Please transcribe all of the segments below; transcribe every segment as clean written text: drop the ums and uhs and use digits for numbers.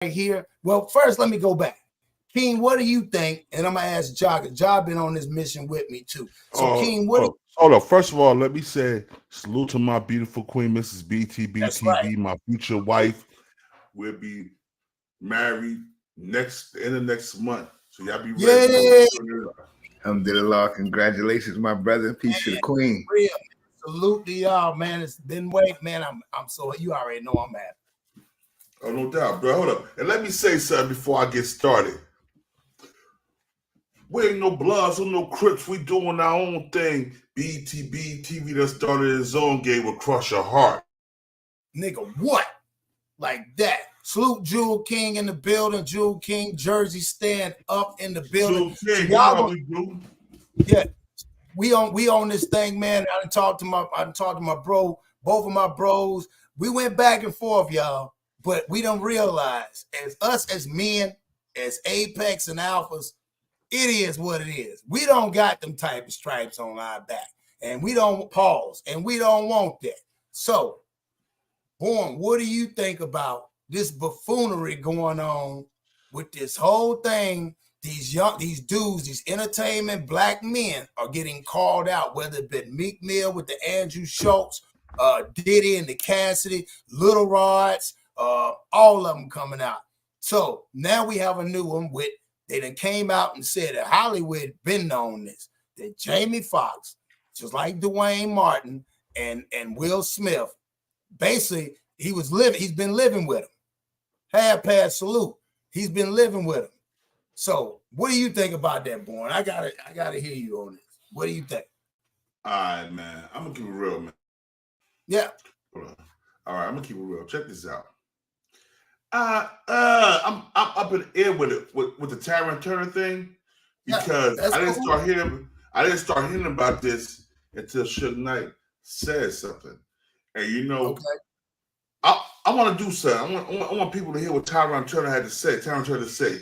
here. Well, first, let me go back. King, what do you think? And I'm gonna ask Ja, because Ja been on this mission with me too. So, King, what? Hold on. First of all, let me say salute to my beautiful queen, Mrs. That's right. BTBTV, my future wife. We'll be married end of next month. So y'all be ready. Yeah. Alhamdulillah, congratulations, my brother. Peace to the queen. Real. Salute to y'all, man. It's been wait, man. I'm so you already know I'm happy. Oh, no doubt, bro. Hold up. And let me say something before I get started. We ain't no Bloods or no Crips. We doing our own thing. BTBTV that started his own game will crush your heart. Nigga, what? Like that. Salute Jewel King in the building. Jewel King Jersey stand up in the building. Jewel King, y'all do. Yeah. We on this thing, man. I done talked to my bro, both of my bros. We went back and forth, y'all. But we don't realize, as us as men, as apex and alphas, it is what it is. We don't got them type of stripes on our back. And we don't pause. And we don't want that. So, Born, what do you think about this buffoonery going on with this whole thing? These dudes, these entertainment black men are getting called out, whether it been Meek Mill with the Andrew Schultz, Diddy and the Cassidy, Little Rods, all of them coming out. So now we have a new one with, they done came out and said that Hollywood been on this, that Jamie Foxx, just like Dwayne Martin and Will Smith, basically he's been living with him. Half-past salute. He's been living with him. So what do you think about that, Born? I gotta hear you on this. What do you think? All right, man. I'm gonna keep it real, man. Yeah. Hold on. All right, I'm gonna keep it real. Check this out. I'm up in the air with it with the Tyrin Turner thing because I didn't start hearing about this until Suge Knight said something. And you know, okay. I want to do something. I want people to hear what Tyrin Turner had to say. Tyrin Turner say.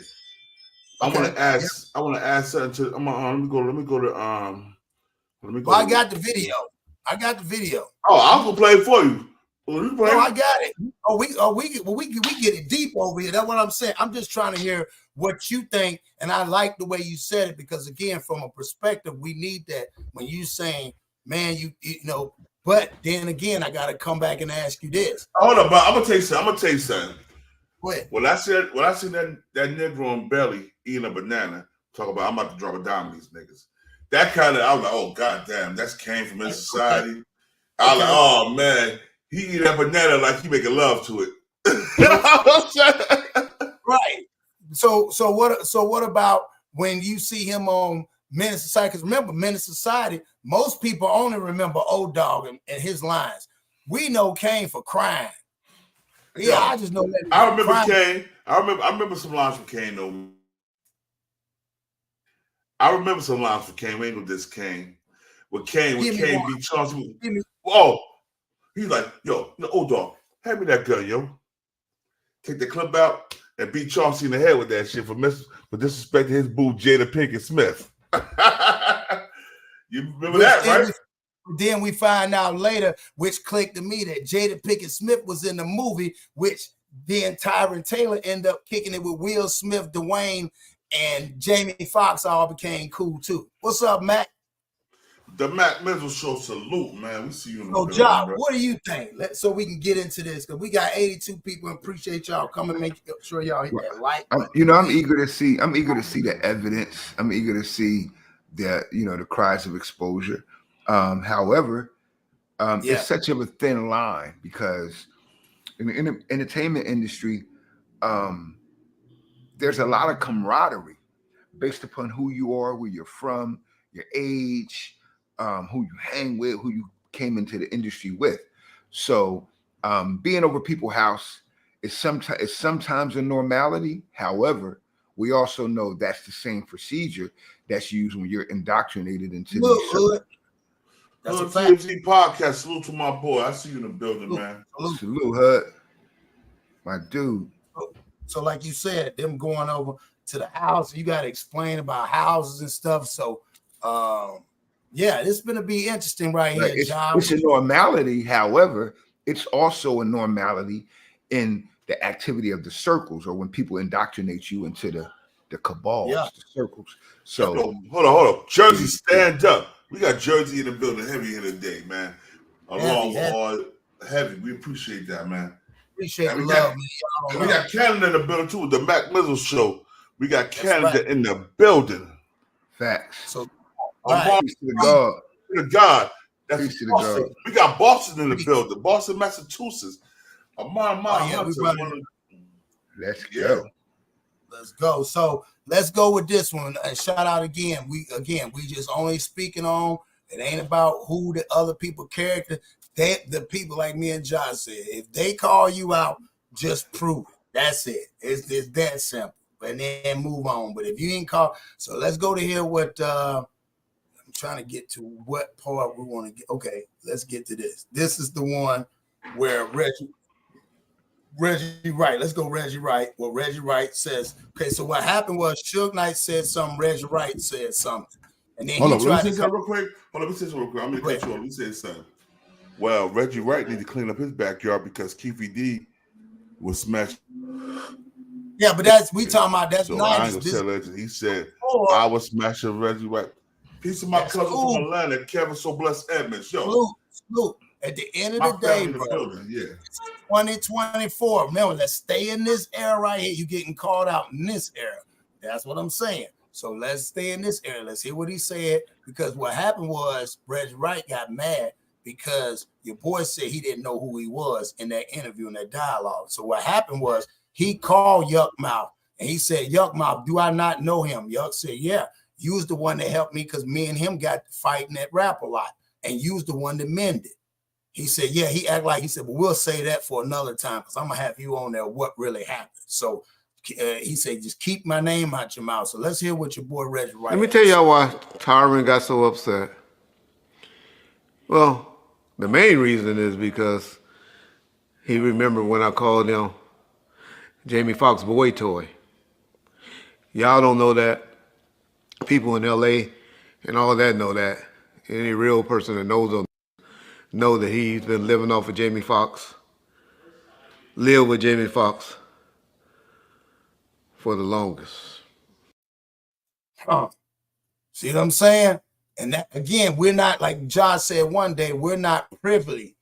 Okay. I want to ask something to. Let me go to. Well, I got the video. Oh, I'm gonna play it for you. No, I got it. We get it deep over here. That's what I'm saying. I'm just trying to hear what you think, and I like the way you said it because, again, from a perspective, we need that. When you saying, man, you know, but then again, I got to come back and ask you this. Hold up, but I'm gonna tell you something. Go ahead. When I seen that Negro on belly eating a banana, talk about I'm about to drop a dime on these niggas. That kind of, I was like, oh goddamn, that's Cain from his society. Okay. I was like, oh man. He eat that banana like he making love to it. You know what I'm saying? Right. So what about when you see him on Menace Society? Because remember, Menace Society, most people only remember Old Dog and his lines. We know Cain for crying. Yeah, I just know that. I remember Cain. I remember some lines from Cain though. I remember some lines from Cain. We ain't know this Cain. When Cain beat Chauncey. Oh. He's like, yo, Old Dog, hand me that gun, yo. Take the clip out and beat Chauncey in the head with that shit for disrespecting his boo Jada Pinkett Smith. You remember that, right? Then we find out later, which clicked to me, that Jada Pinkett Smith was in the movie, which then Tyrin Taylor ended up kicking it with Will Smith, Dwayne, and Jamie Foxx all became cool too. What's up, Matt? The Matt Menzel Show, salute, man. We see you in the building. So, Job, what do you think? So we can get into this because we got 82 people and appreciate y'all coming. Make sure y'all hit that like. I'm eager to see the evidence. I'm eager to see the cries of exposure. However, it's such a thin line because in the entertainment industry, there's a lot of camaraderie based upon who you are, where you're from, your age. Who you hang with, who you came into the industry with. So being over people's house is sometimes a normality. However, we also know that's the same procedure that's used when you're indoctrinated into these. That's a fact. TMZ podcast. Salute to my boy. I see you in the building, man. Salute, Hud. My dude. So like you said, them going over to the house, you got to explain about houses and stuff. So yeah, this is going to be interesting right here, John. It's a normality. However, it's also a normality in the activity of the circles, or when people indoctrinate you into the cabals, the circles. So hold on. Jersey, stand up. We got Jersey in the building heavy here today, man. Along with all heavy. We appreciate that, man. Appreciate the love, man. We got Canada in the building too, the Mac Mizzle Show. We got Canada in the building. Facts. So peace to the God. To the God. That's peace to the Boston. God. We got Boston in the building. Boston, Massachusetts. Let's go. Let's go. So let's go with this one. And shout out again. We just only speaking on. It ain't about who the other people character. The people like me and John said. If they call you out, just prove it. That's it. It's that simple. And then move on. But if you ain't call, so let's go to hear what I'm trying to get to. What part we want to get? Okay, let's get to this. This is the one where Reggie Wright. Let's go, Reggie Wright. Well, Reggie Wright says, okay, so what happened was Suge Knight said something, Reggie Wright said something. And then let me say something real quick. I'm gonna cut you off. Let me say something. Well, Reggie Wright need to clean up his backyard because Keefy D was smashed. Yeah, but that's we talking about that's so 90s. I ain't gonna tell legend. He said I was smashing Reggie Wright. Piece of my cousin from Atlanta, Kevin So Blessed Edmonds. Yo. Salute. At the end of the day, bro, 2024. Remember, let's stay in this era right here. You getting called out in this era. That's what I'm saying. So let's stay in this era. Let's hear what he said. Because what happened was Reggie Wright got mad because your boy said he didn't know who he was in that interview, in that dialogue. So what happened was he called Yuck Mouth and he said, Yuck Mouth, do I not know him? Yuck said, yeah, you was the one that helped me because me and him got fighting that rap a lot. And you was the one that mended. He said, yeah, he act like he said, but we'll say that for another time because I'm going to have you on there what really happened. So he said, just keep my name out your mouth. So let's hear what your boy Reggie Wright. Let me tell y'all why Tyrin got so upset. Well, the main reason is because he remembered when I called him Jamie Foxx boy toy. Y'all don't know that. People in LA and all that know that. Any real person that knows him know that he's been living off of Jamie Foxx, live with Jamie Foxx for the longest. See what I'm saying? And that, again, we're not, like Josh said one day, we're not privy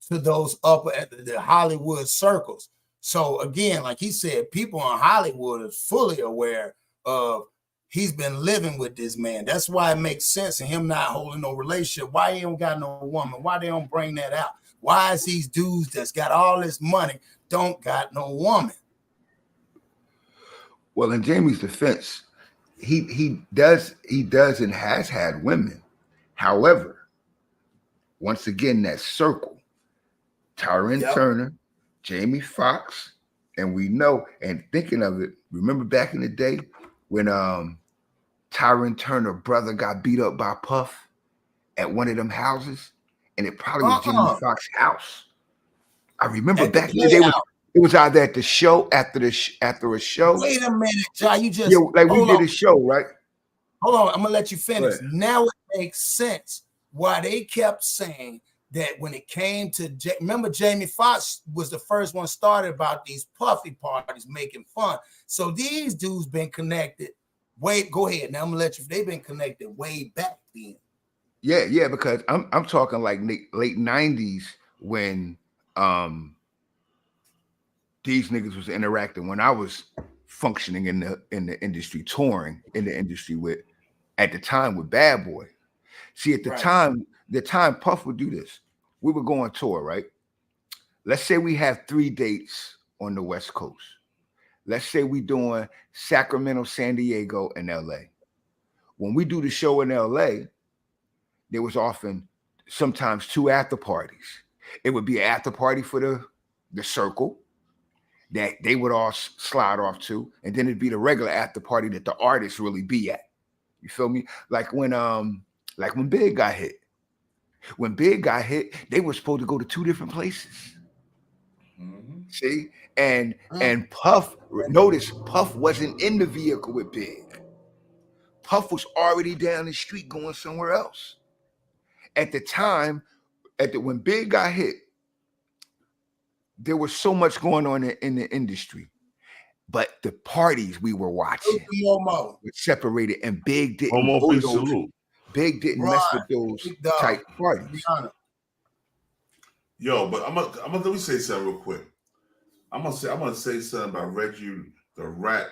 to those upper at the Hollywood circles. So again, like he said, people in Hollywood are fully aware of he's been living with this man. That's why it makes sense in him not holding no relationship. Why he don't got no woman? Why they don't bring that out? Why is these dudes that's got all this money don't got no woman? Well, in Jamie's defense, he does and has had women. However, once again, that circle, Tyrin Turner, Jamie Foxx, and we know, and thinking of it, remember back in the day when Tyrin Turner brother got beat up by Puff at one of them houses, and it probably was Jamie Foxx's house. I remember back in the day, it was either at the show, after a show. Wait a minute, John, you just we did a show, right? Hold on, I'm gonna let you finish. Now it makes sense why they kept saying that when it came to remember Jamie Foxx was the first one started about these puffy parties making fun. So these dudes been connected. Go ahead. Now I'm gonna let you. They've been connected way back then. Yeah, because I'm talking like late 90s when these niggas was interacting when I was functioning in the industry, touring in the industry at the time with Bad Boy. See, at the time Puff would do this. We would go on tour, right? Let's say we have 3 dates on the West Coast. Let's say we doing Sacramento, San Diego, and LA. When we do the show in LA, there was sometimes 2 after parties. It would be an after party for the circle that they would all slide off to, and then it'd be the regular after party that the artists really be at. You feel me? Like when Big got hit. When Big got hit, they were supposed to go to 2 different places. Mm-hmm. See? And Puff, notice Puff wasn't in the vehicle with Big. Puff was already down the street going somewhere else. At the time, when Big got hit, there was so much going on in the industry, but the parties we were watching were separated, and Big didn't go to those. Big didn't mess with those type parties. Yo, but I'm gonna let me say something real quick. I'm gonna say something about Reggie, the right,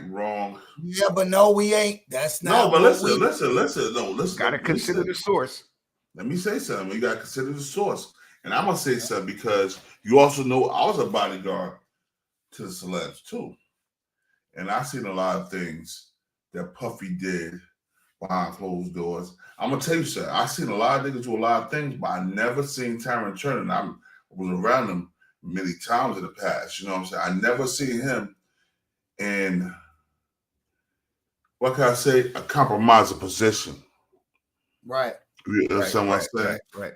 wrong. Yeah, but no, we ain't. That's not. No, but listen. No, listen. Gotta consider the source. Let me say something. You gotta consider the source. And I'm gonna say something because you also know I was a bodyguard to the celebs too. And I've seen a lot of things that Puffy did behind closed doors. I'm gonna tell you something. I've seen a lot of niggas do a lot of things, but I never seen Tyrin Turner. And I was around him many times in the past. You know what I'm saying? I never seen him in, what can I say, a compromising position. Right. Someone said. Right.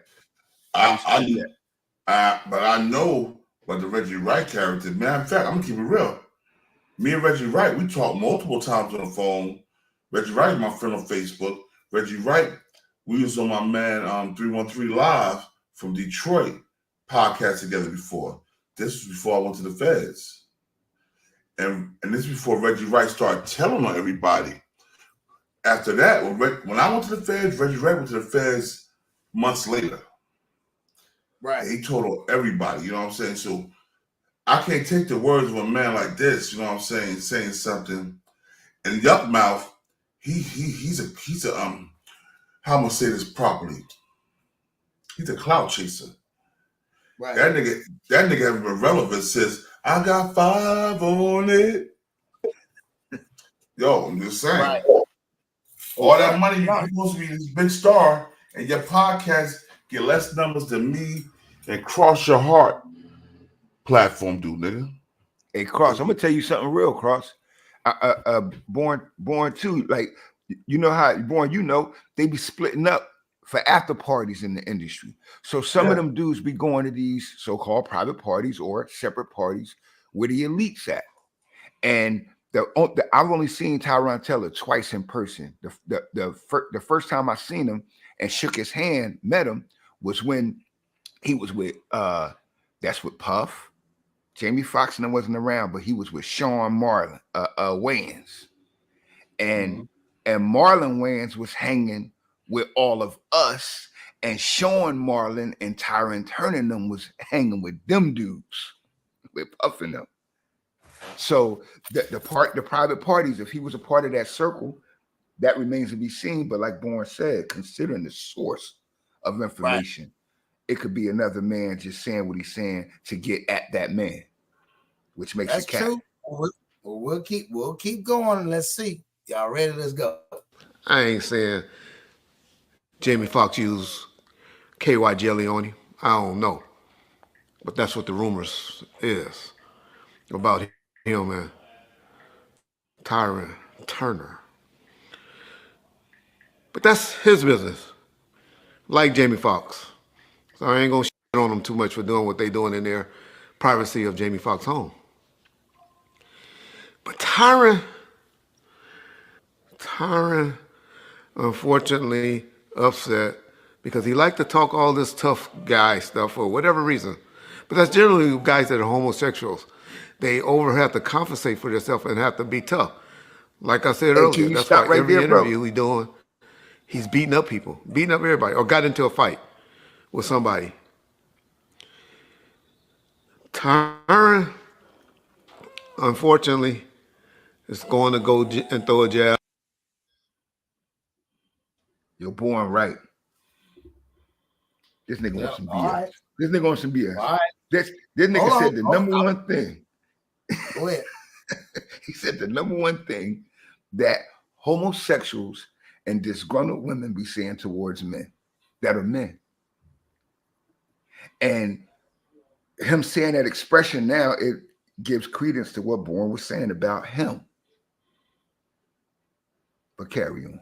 But I know what the Reggie Wright character. Matter of fact, I'm gonna keep it real. Me and Reggie Wright, we talked multiple times on the phone. Reggie Wright is my friend on Facebook. Reggie Wright, we was on my man 313 Live from Detroit podcast together before. This was before I went to the feds. And this is before Reggie Wright started telling on everybody. After that, when I went to the feds, Reggie Wright went to the feds months later. Right. And he told on everybody, you know what I'm saying? So I can't take the words of a man like this, you know what I'm saying something. And Yuck Mouth, he's a how am I gonna say this properly? He's a clout chaser. Right. That nigga having irrelevant says, I got 5 on it. Yo, I'm just saying. Right. All that money, you're supposed to be this big star, and your podcast get less numbers than me and Cross Your Heart platform do, nigga. Hey, Cross, I'm gonna tell you something real, Cross. Born too, like, you know how Born, you know, they be splitting up for after parties in the industry. So some of them dudes be going to these so-called private parties or separate parties where the elites at. And I've only seen Tyron Taylor twice in person. The first time I seen him and shook his hand, met him, was when he was with that's with Puff. Jamie Foxx and I wasn't around, but he was with Sean Marlon Wayans. And Marlon Wayans was hanging with all of us, and Sean Marlon and Tyrin Turner them was hanging with them dudes, with Puff and them. So the private parties, if he was a part of that circle, that remains to be seen. But like Born said, considering the source of information, it could be another man just saying what he's saying to get at that man, which makes it cat. True. We'll keep going. Let's see. Y'all ready? Let's go. I ain't saying Jamie Foxx used KY jelly on him. I don't know, but that's what the rumors is about him and Tyrin Turner. But that's his business, like Jamie Foxx. So I ain't gonna shit on them too much for doing what they doing in their privacy of Jamie Foxx home. But Tyrin, unfortunately, upset because he liked to talk all this tough guy stuff for whatever reason. But that's generally guys that are homosexuals. They have to compensate for themselves and have to be tough. Like I said earlier, that's why every interview he's doing, he's beating up people, beating up everybody, or got into a fight with somebody. Tyrin, unfortunately, is going to go and throw a jab. You're Born Right. This nigga wants some BS. Right. This nigga wants some BS. Right. This nigga said the number one thing. Go ahead. He said the number one thing that homosexuals and disgruntled women be saying towards men that are men. And him saying that expression now, it gives credence to what Born was saying about him. But carry on.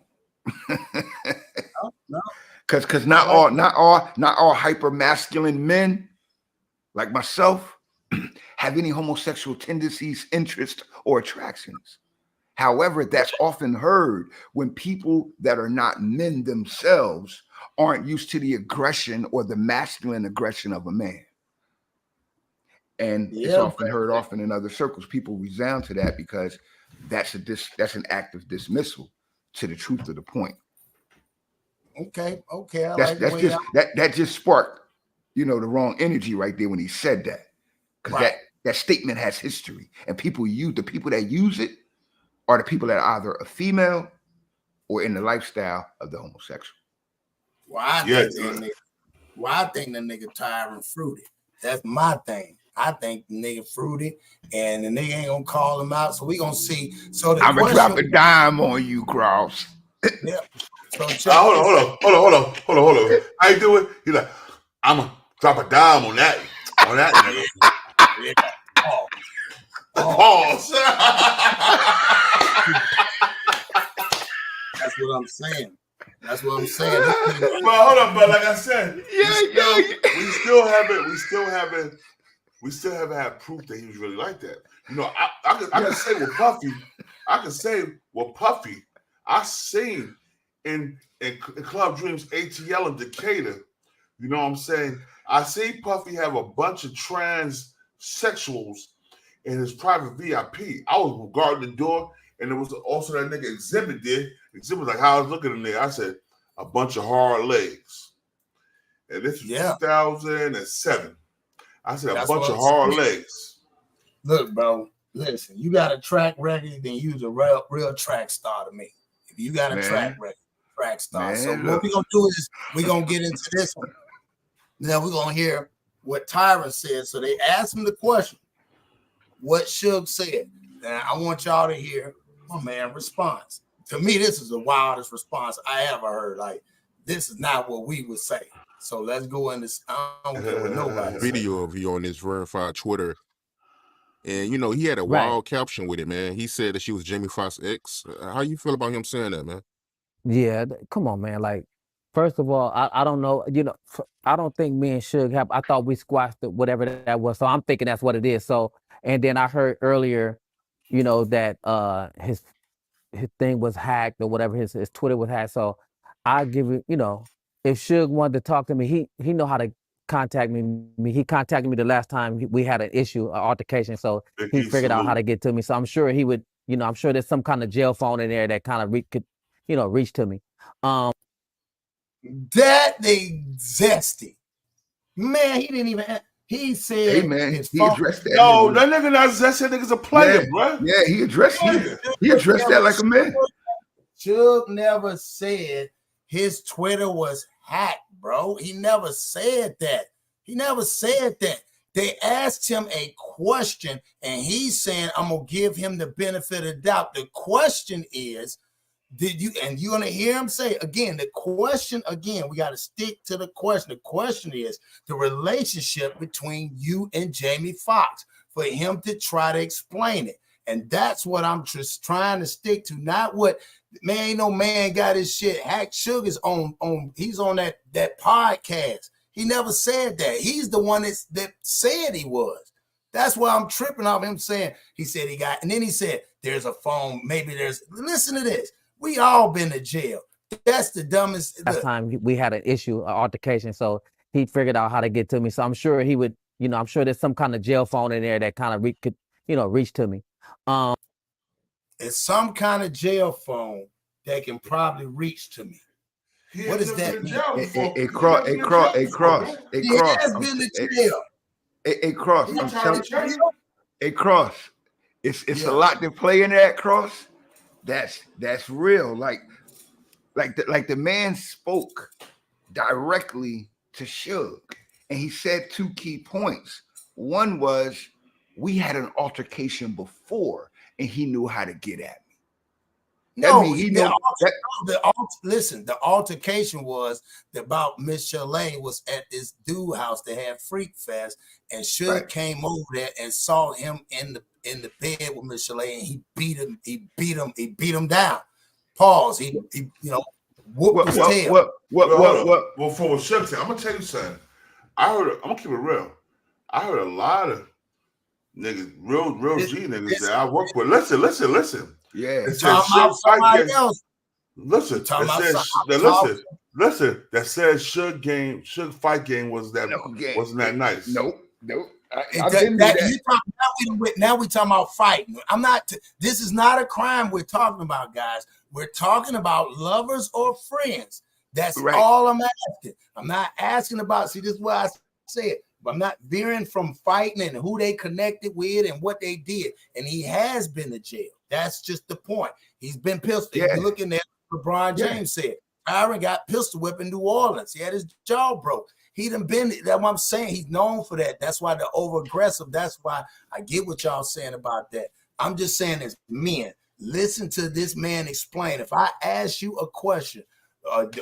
No. Because not all hyper masculine men like myself have any homosexual tendencies, interests, or attractions. However, that's often heard when people that are not men themselves aren't used to the aggression or the masculine aggression of a man. And it's often heard often in other circles. People resound to that because that's an act of dismissal to the truth of the point. Okay. I That's like just that just sparked, the wrong energy right there when he said that. Because that statement has history, and the people that use it are the people that are either a female or in the lifestyle of the homosexual. Well, I think the nigga Tyrin fruity. That's my thing. I think the nigga fruity, and the nigga ain't gonna call him out. So we gonna see. So I'm gonna drop a dime on you, Cross. Yeah. So hold on. How you do it? He's like, I'm gonna drop a dime on that nigga. Pause. That's what I'm saying. But hold on, but like I said, we still haven't had proof that he was really like that. I can say with Puffy, I seen in Club Dreams ATL in Decatur. You know what I'm saying? I see Puffy have a bunch of transsexuals in his private VIP. I was guarding the door, and there was also that nigga Exhibit there. Exhibit was like, how I was looking in there. I said, a bunch of hard legs. And this was 2007. I said, a bunch of hard legs. Look, bro, listen, you got a track record, then use a real track star to me. If you got a track record, track star. So what we're going to do is we're going to get into this one. Now we're going to hear what Tyrin said. So they asked him the question, what Suge said. And I want y'all to hear my man's response. To me, this is the wildest response I ever heard. Like, this is not what we would say. So let's go in this. I don't care what nobody video of you on this verified Twitter. And, he had a wild caption with it, man. He said that she was Jamie Foxx's ex. How you feel about him saying that, man? Yeah, come on, man. Like, first of all, I don't know. I don't think me and Suge have. I thought we squashed it, whatever that was. So I'm thinking that's what it is. So, and then I heard earlier, that his thing was hacked or whatever. His Twitter was hacked. So I give it. If Suge wanted to talk to me, he know how to contact me. He contacted me the last time we had an issue, an altercation. So he figured out how to get to me. So I'm sure he would. I'm sure there's some kind of jail phone in there that kind of could reach to me. That they zesty. Man, he didn't even he said, hey man, he addressed that. No, that nigga not zesty, that nigga's a player, bro. Yeah, he addressed that like a man. Suge never said his Twitter was hacked, bro. He never said that. They asked him a question, and he's saying, I'm gonna give him the benefit of the doubt. The question is, and you're gonna hear him say again, the question again, we got to stick to the question. The question is the relationship between you and Jamie Foxx, for him to try to explain it. And that's what I'm just trying to stick to, not what ain't no man got his shit hacked. Sugar's he's on that podcast. He never said that. He's the one that said he was. That's why I'm tripping off him saying he said he got, and then he said there's a phone, maybe there's, listen to this. We all been to jail. That's the dumbest. Last time we had an issue, an altercation, so he figured out how to get to me. So I'm sure he would, I'm sure there's some kind of jail phone in there that kind of could, reach to me. It's some kind of jail phone that can probably reach to me. What does that mean? A cross. A cross. It's a lot to play in that cross. That's real. Like the man spoke directly to Suge, and he said two key points. One was we had an altercation before, and he knew how to get at me. Listen, the altercation was about Miss Chalet was at this dude house that had Freak Fest, and Suge came over there and saw him in the bed with Miss Chalet, and he beat him down. Pause. He whooped his tail. Well, for Suge, I'm gonna tell you something. I'm gonna keep it real. I heard a lot of niggas, real G niggas that I work with. Listen. Yeah, it said somebody else. Listen. That says Suge fight game wasn't that nice. Nope. Now we talking about fighting. I'm not. This is not a crime we're talking about, guys. We're talking about lovers or friends. That's all I'm asking. I'm not asking about. See, this is what I said. But I'm not veering from fighting and who they connected with and what they did. And he has been to jail. That's just the point. He's been pistol. Yeah. If you're looking at LeBron James said, Tyrin got pistol whipped in New Orleans. He had his jaw broke. He done been, that's what I'm saying. He's known for that. That's why the over aggressive. That's why I get what y'all saying about that. I'm just saying as men, listen to this man explain. If I ask you a question,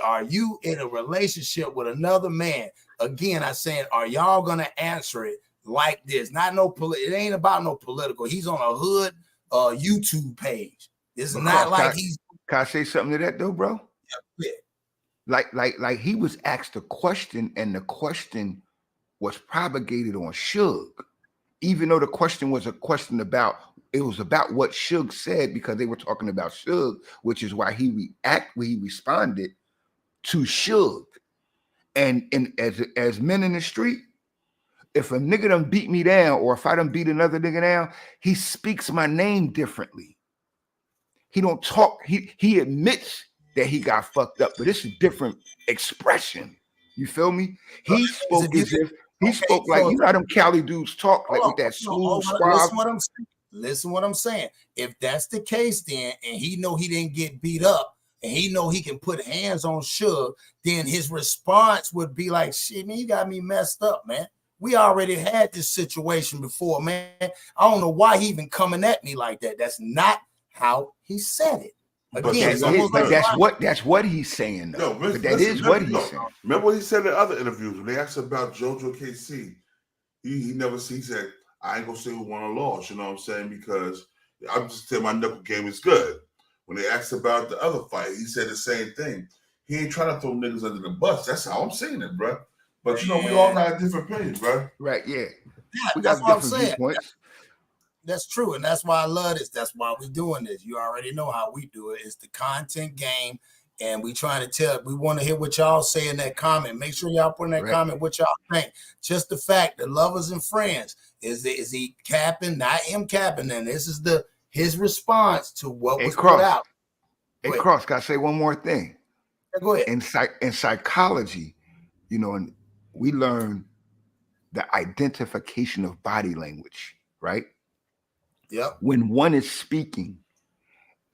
are you in a relationship with another man? Again, I'm saying, are y'all gonna answer it like this? Not no it ain't about no political. He's on a hood YouTube page. It's not like he's. Can I say something to that though, bro? Yeah. Like he was asked a question, and the question was propagated on Suge, even though the question was a question about. It was about what Suge said because they were talking about Suge, which is why he responded to Suge. And as men in the street, if a nigga done beat me down or if I done beat another nigga down, he speaks my name differently. He don't talk. He admits that he got fucked up, but it's a different expression. You feel me? He spoke as if he spoke like, you know how them Cali dudes talk, like with that smooth squab. Listen what I'm saying. If that's the case, then, and he know he didn't get beat up, and he know he can put hands on Suge, then his response would be like, shit, man, you got me messed up, man. We already had this situation before, man. I don't know why he even coming at me like that. That's not how he said it. Again, that's what he's saying, though. No, that is what he's saying. Remember what he said in other interviews when they asked about JoJo KC? He never he said, I ain't gonna say who won or lost, you know what I'm saying? Because I'm just saying my knuckle game is good. When they asked about the other fight, he said the same thing. He ain't trying to throw niggas under the bus. That's how I'm saying it, bro. But you know, we all got a different page, bro. Right, yeah. We got different viewpoints. That's true, and that's why I love this. That's why we're doing this. You already know how we do it. It's the content game, and we trying to tell. We want to hear what y'all say in that comment. Make sure y'all put in that comment what y'all think. Just the fact that lovers and friends is he capping? Not him capping. And this is his response to what was put out. Hey, Cross, gotta say one more thing. Yeah, go ahead. In psychology, you know, and we learn the identification of body language, right? Yep. When one is speaking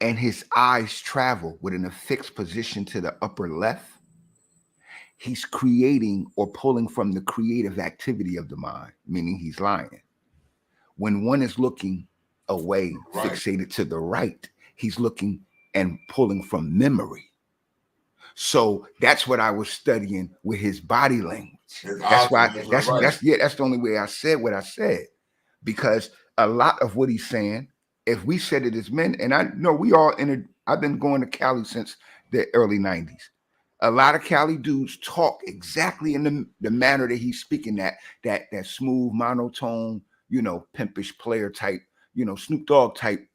and his eyes travel within a fixed position to the upper left, he's creating or pulling from the creative activity of the mind, meaning he's lying. When one is looking away, fixated to the right, he's looking and pulling from memory. So that's what I was studying with his body language. That's why that's the only way I said what I said, because a lot of what he's saying, if we said it as men, and I know we all I've been going to Cali since the early 90s. A lot of Cali dudes talk exactly in the manner that he's speaking, that smooth, monotone, you know, pimpish player type, you know, Snoop Dogg type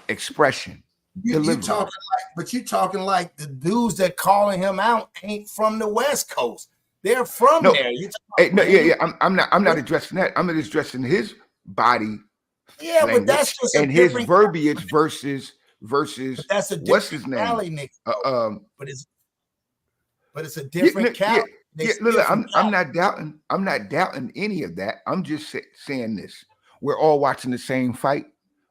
expression. You talking like the dudes that calling him out ain't from the West Coast. They're from there. I'm not addressing that. I'm addressing his body. Yeah, language, but that's just and his verbiage versus that's a what's his name? Cali nigga. But it's a different Cali. Look, I'm not doubting any of that. I'm just saying this. We're all watching the same fight,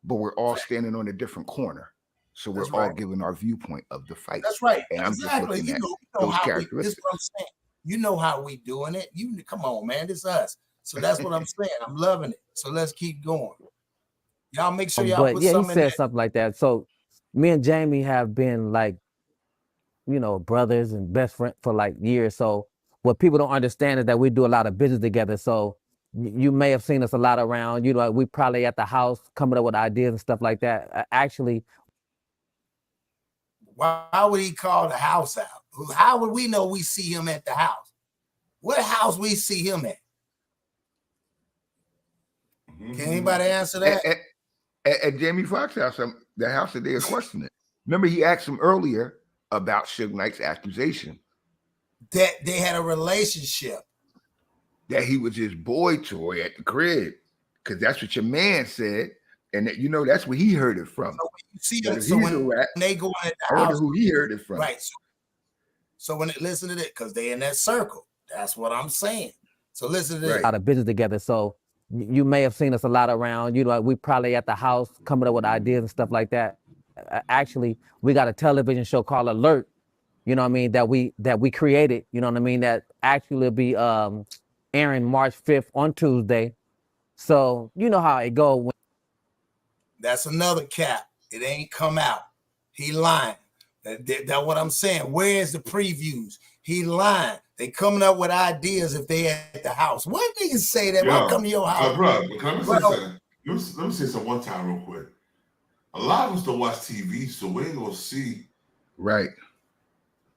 but we're all standing on a different corner. So we're all giving our viewpoint of the fight. That's right. And I'm just looking at those characteristics. This is what I'm saying. You know how we doing it. You come on, man. This is us. So that's what I'm saying. I'm loving it. So let's keep going. Y'all make sure y'all put something in there. He said something like that. So me and Jamie have been like, you know, brothers and best friends for like years. So what people don't understand is that we do a lot of business together. So you may have seen us a lot around, you know, we probably at the house coming up with ideas and stuff like that. Actually, why would he call the house out? How would we know we see him at the house? What house we see him at? Can anybody answer that? At Jamie Foxx house, the house that they are questioning. Remember, he asked him earlier about Suge Knight's accusation. That they had a relationship. that he was his boy toy at the crib, because that's what your man said, and that, you know, that's where he heard it from. So when you see But that, if so he's a when rat, they go in I the wonder house, who he heard it from. right? So when they listen to that, because they in that circle, that's what I'm saying. So listen to Right. that. A lot of business together. So you may have seen us a lot around. You know, we probably at the house coming up with ideas and stuff like that. Actually, we got a television show called Alert. You know what I mean? That we created. You know what I mean? That actually will be airing March 5th on Tuesday. So you know how it go. That's another cap. It ain't come out. He lying. That's what I'm saying. Where's the previews? He lying. They coming up with ideas if they at the house. What niggas say that? I'll come to your house. Bro, let me say something. Let me say something one time real quick. A lot of us don't watch TV, so we ain't gonna see Right.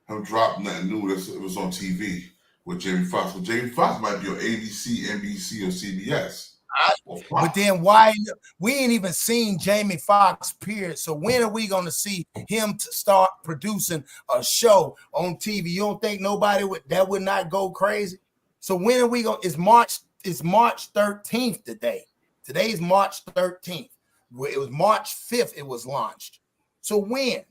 him drop nothing new that was on TV with Jamie Foxx. Well, Jamie Foxx might be on ABC, NBC, or CBS. But then why we ain't even seen Jamie Foxx, period. So when are we gonna see him to start producing a show on TV? You don't think nobody would not go crazy? So when are we gonna? It's March 13th today. Today's March 13th. It was March 5th. It was launched. So when?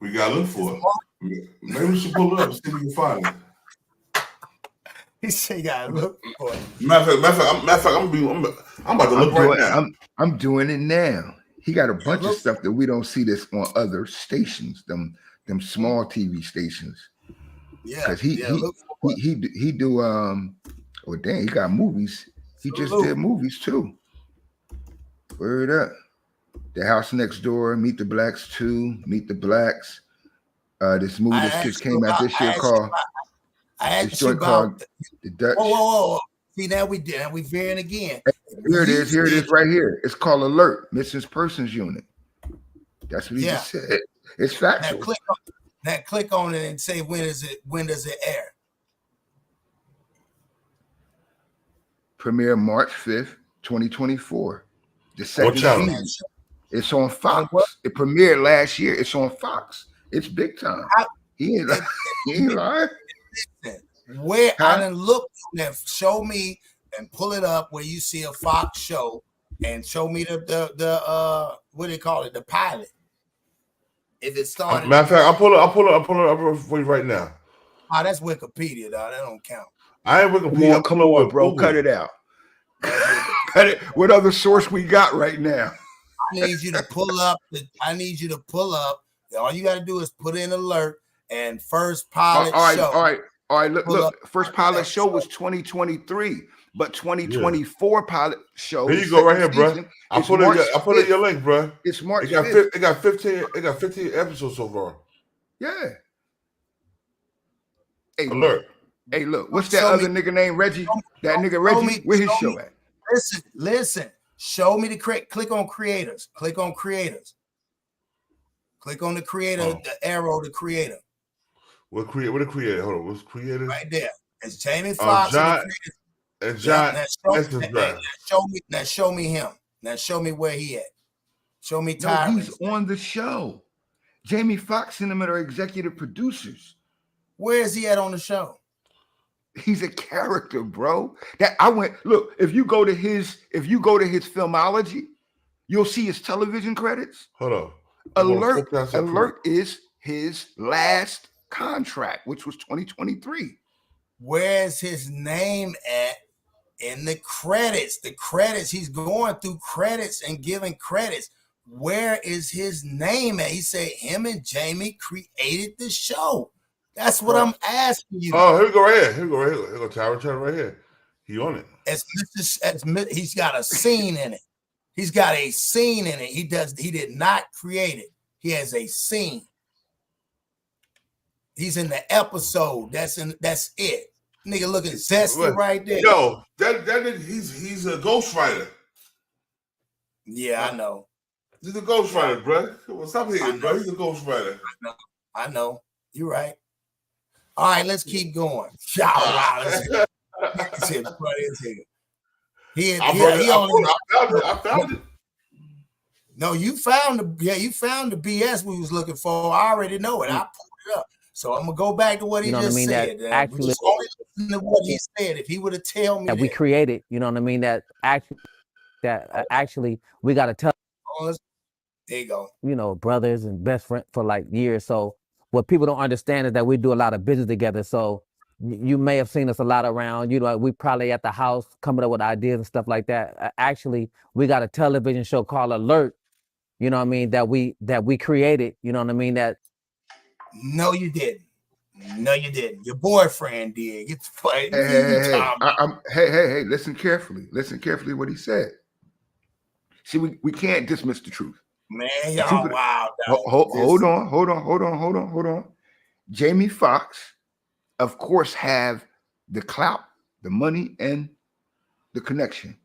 We gotta look for it. Maybe we should pull it up and see if we can find it. He said, "You gotta look for it." Matter of fact, I'm about to look right now. I'm doing it now. He got a bunch of stuff that we don't see this on other stations, them small TV stations. Yeah, because he do oh dang, he got movies. He just did movies too. Word up. The House Next Door, Meet the Blacks 2, Meet the Blacks. This movie that just came out this year called The Dutch. Whoa. See, now we veering again. Here it is right here. It's called Alert, Missing Persons Unit. That's what he just said. It's factual. Click on it and say when does it air? Premiere March 5th, 2024. The second season. It's on Fox. It premiered last year. It's on Fox. It's big time. He ain't lying. Where I done look at, show me and pull it up where you see a Fox show and show me the what do you call it? The pilot. If it started. Matter of fact, I'll pull it up for you right now. Oh, that's Wikipedia, dog. That don't count. I ain't Wikipedia. Come on, bro. Google. Cut it out. Cut it. What other source we got right now? I need you to pull up. All you got to do is put in Alert and first pilot show. All right. Look. First pilot show was 2023, but 2024 pilot show. Here you go, right here, bro. I put it your link, bro. It's March. It got 15 episodes so far. Yeah. Hey, Alert. Hey, look. What's that other nigga named Reggie? That nigga Reggie. Where his show at? Listen. Show me the click on creators. Click on creators. Click on the creator, the arrow, the creator. What the creator? Hold on. What's creator? Right there. It's Jamie Foxx and John. Show me him. Now show me where he at. Show me Tyrin. No, he's on the show. Jamie Foxx and him are executive producers. Where is he at on the show? He's a character, bro. If you go to his filmology, you'll see his television credits. Hold on. Alert is his last contract, which was 2023. Where's his name at in the credits? The credits, he's going through credits and giving credits. Where is his name at? He said him and Jamie created the show. That's what I'm asking you. Oh, here we go right here. Here we go Tyrin right here. He on it. He's got a scene in it. He's got a scene in it. He did not create it. He has a scene. He's in the episode. That's it. Nigga looking zesty right there. Yo, that nigga, he's a ghostwriter. Yeah, I know. He's a ghostwriter, bro. What's up here, bro? He's a ghostwriter. I know. You're right. All right, let's keep going. I found it. No, you found the BS we was looking for. I already know it. I pulled it up. So I'm gonna go back to what he just said. We just only listen to what he said. If he would have tell me that we created, you know what I mean, that actually we got to tell. There you go. You know, brothers and best friends for like years. So what people don't understand is that we do a lot of business together. So you may have seen us a lot around. You know, we probably at the house coming up with ideas and stuff like that. Actually, we got a television show called Alert. You know what I mean, that we created. You know what I mean, that. No, you didn't. No, you didn't. Your boyfriend did. Get the fight. Hey, listen carefully. Listen carefully what he said. See, we can't dismiss the truth. Man, y'all wild. Hold on. Jamie Foxx, of course, have the clout, the money, and the connection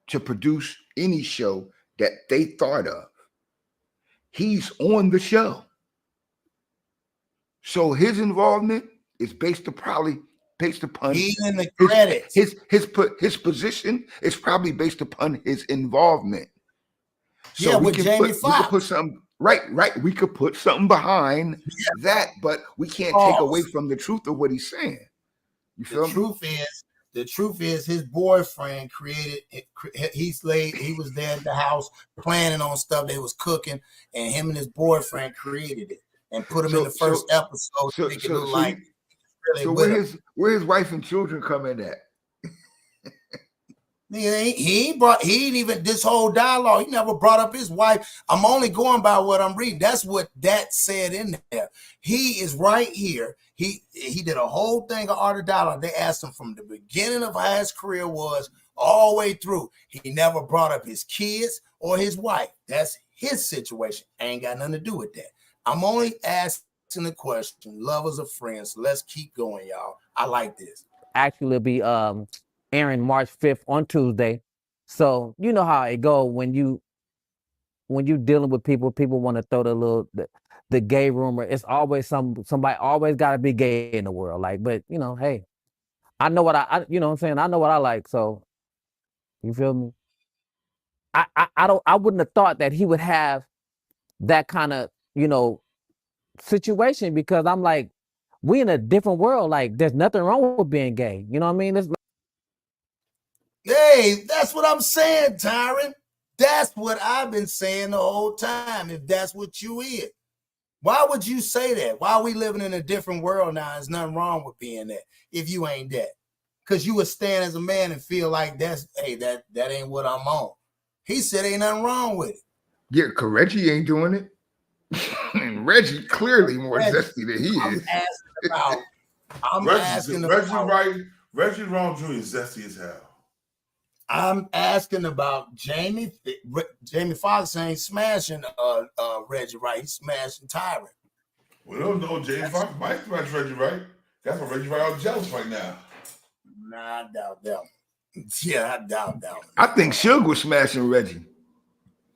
to produce any show that they thought of. He's on the show. So his involvement is probably based upon he's in the credits. His position is probably based upon his involvement. So yeah, with Jamie Foxx. We could put something right. We could put something behind that, but we can't take away from the truth of what he's saying. You feel me? The truth is his boyfriend created it. He was there at the house planning on stuff they was cooking, and him and his boyfriend created it and put him in the first episode to make it look like really. So where his wife and children come in at? He ain't even this whole dialogue. He never brought up his wife. I'm only going by what I'm reading. That's what that said in there. He is right here. He did a whole thing of art of dialogue. They asked him from the beginning of how his career was all the way through. He never brought up his kids or his wife. That's his situation. Ain't got nothing to do with that. I'm only asking the question. Lovers or friends. Let's keep going, y'all. I like this. Actually, it'll be airing March 5th on Tuesday. So you know how it go when you dealing with people want to throw the gay rumor. It's always somebody always got to be gay in the world. Like, but you know, hey, I know what I you know what I'm saying? I know what I like. So you feel me? I wouldn't have thought that he would have that kind of, you know, situation, because I'm like, we in a different world. Like, there's nothing wrong with being gay. You know what I mean? It's hey, that's what I'm saying, Tyrin. That's what I've been saying the whole time. If that's what you is, why would you say that? Why are we living in a different world now? There's nothing wrong with being that if you ain't that. Because you would stand as a man and feel like that ain't what I'm on. He said ain't nothing wrong with it. Yeah, because Reggie ain't doing it. And Reggie clearly more zesty than he is. Reggie wrongdoing is zesty as hell. I'm asking about Jamie. Jamie Foxx ain't smashing Reggie Wright. He's smashing Tyrin. We don't know. Jamie Foxx might smash Reggie Wright. That's why Reggie Wright all jealous right now. Nah, I doubt that. Yeah, I doubt that. I think Suge was smashing Reggie.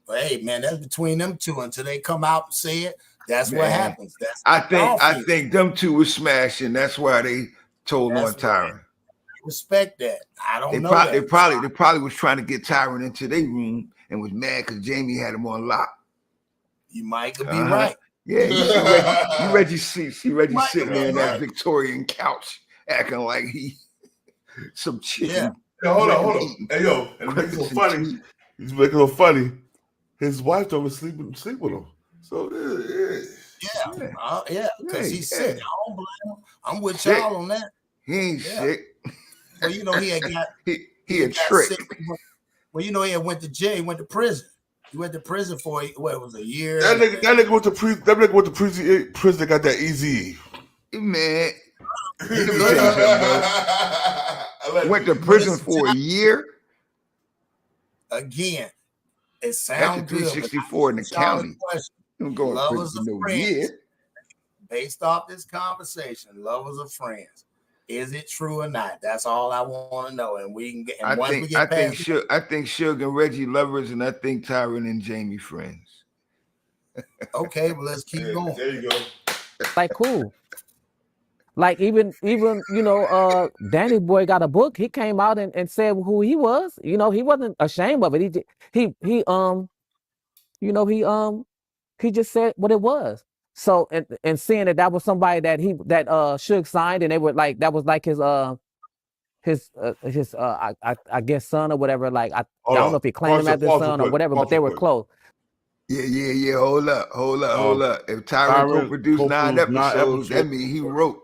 But hey, man, that's between them two until they come out and say it. That's what happens. I think them two was smashing. That's why they told on Tyrin. Respect that. I don't know. They probably was trying to get Tyrin into their room and was mad because Jamie had him on lock. You might be right. Yeah, you Reggie sitting there in that Victorian couch acting like he some chicken. Yeah. Hold on. Hey, yo, and it makes it so funny. He's making it so funny. His wife don't sleep with him. So because he's sick. I don't blame him. I'm with y'all on that. He ain't sick. Well, you know, he had got he a trick. Sick. Well, you know, he had went to jail. He went to prison. He went to prison for what was a year. That nigga went to prison. That nigga went to prison. Got that easy. Man, went to prison for a year. Again, it sounds good. 364 in the county. I'm going to prison for no year. Based off this conversation, lovers of friends. Is it true or not? That's all I want to know. And we can get. And I think Suge and Reggie lovers, and I think Tyrin and Jamie friends. Okay, well, let's keep going. There you go. Like, cool. Like even you know, Danny Boy got a book. He came out and said who he was. You know, he wasn't ashamed of it. He just said what it was. So and seeing that was somebody that Suge signed, and they were like, that was like his I guess son or whatever. Like I don't know if he claimed him as his son or whatever, but they were close. Yeah. Hold up. If Tyrin co-produced 9 episodes, that means he wrote.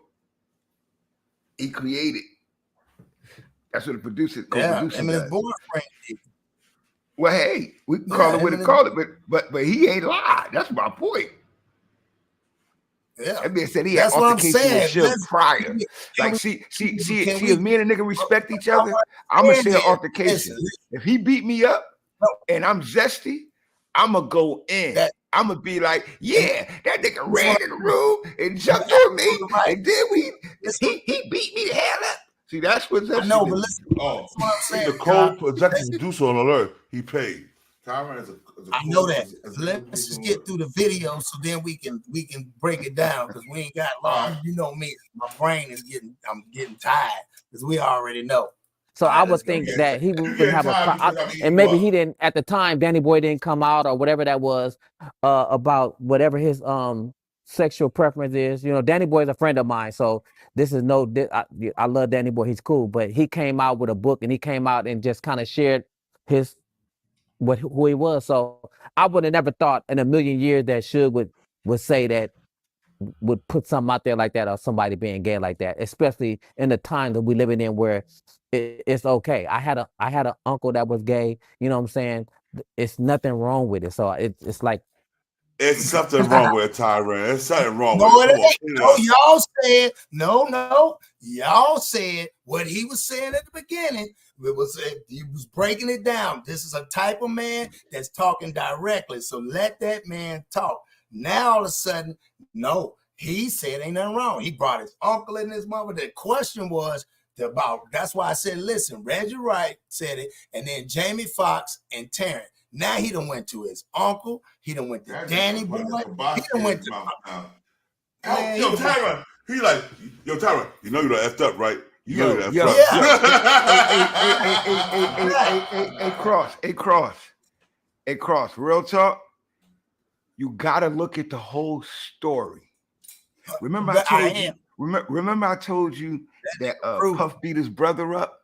He created. That's what a producer co-producer does. Well, hey, we can call it what it call it, but he ain't lied. That's my point. Yeah, that man said he had altercation with Suge prior. Like, see, if me and a nigga respect each other, I'm gonna say altercation. If he beat me up and I'm zesty, I'm gonna go in. I'm gonna be like, yeah, that nigga ran in the room and jumped on me, and then he beat me the hell up. See, that's what zesty. I know, but listen, that's what I'm saying. The co-executive producer on alert. He paid. Tyrin is a I know that. Let's just get through the video so then we can break it down, because we ain't got long. You know me, my brain is I'm getting tired because we already know. So I would think that he would have and maybe he didn't at the time. Danny Boy didn't come out or whatever that was about whatever his sexual preference is. You know, Danny Boy is a friend of mine, so this is I love Danny Boy. He's cool, but he came out with a book and he came out and just kind of shared who he was. So I would have never thought in a million years that Suge would say that, would put something out there like that, or somebody being gay like that, especially in the time that we living in where it's okay. I had an uncle that was gay. You know what I'm saying? It's nothing wrong with it. So it's like, it's something wrong with it, Tyrin. It's something wrong with it. No, y'all said no. Y'all said what he was saying at the beginning. He was breaking it down. This is a type of man that's talking directly. So let that man talk. Now all of a sudden, no, he said ain't nothing wrong. He brought his uncle and his mother. The question was that's why I said, listen, Reggie Wright said it, and then Jamie Foxx and Tyrin. Now he done went to his uncle. He done went to Danny Boy. He done went to Tyrin. He like, Tyrin, you know you done effed up, right? You know you done effed up. Hey, Cross. Real talk. You gotta look at the whole story. Remember I told you that Puff beat his brother up?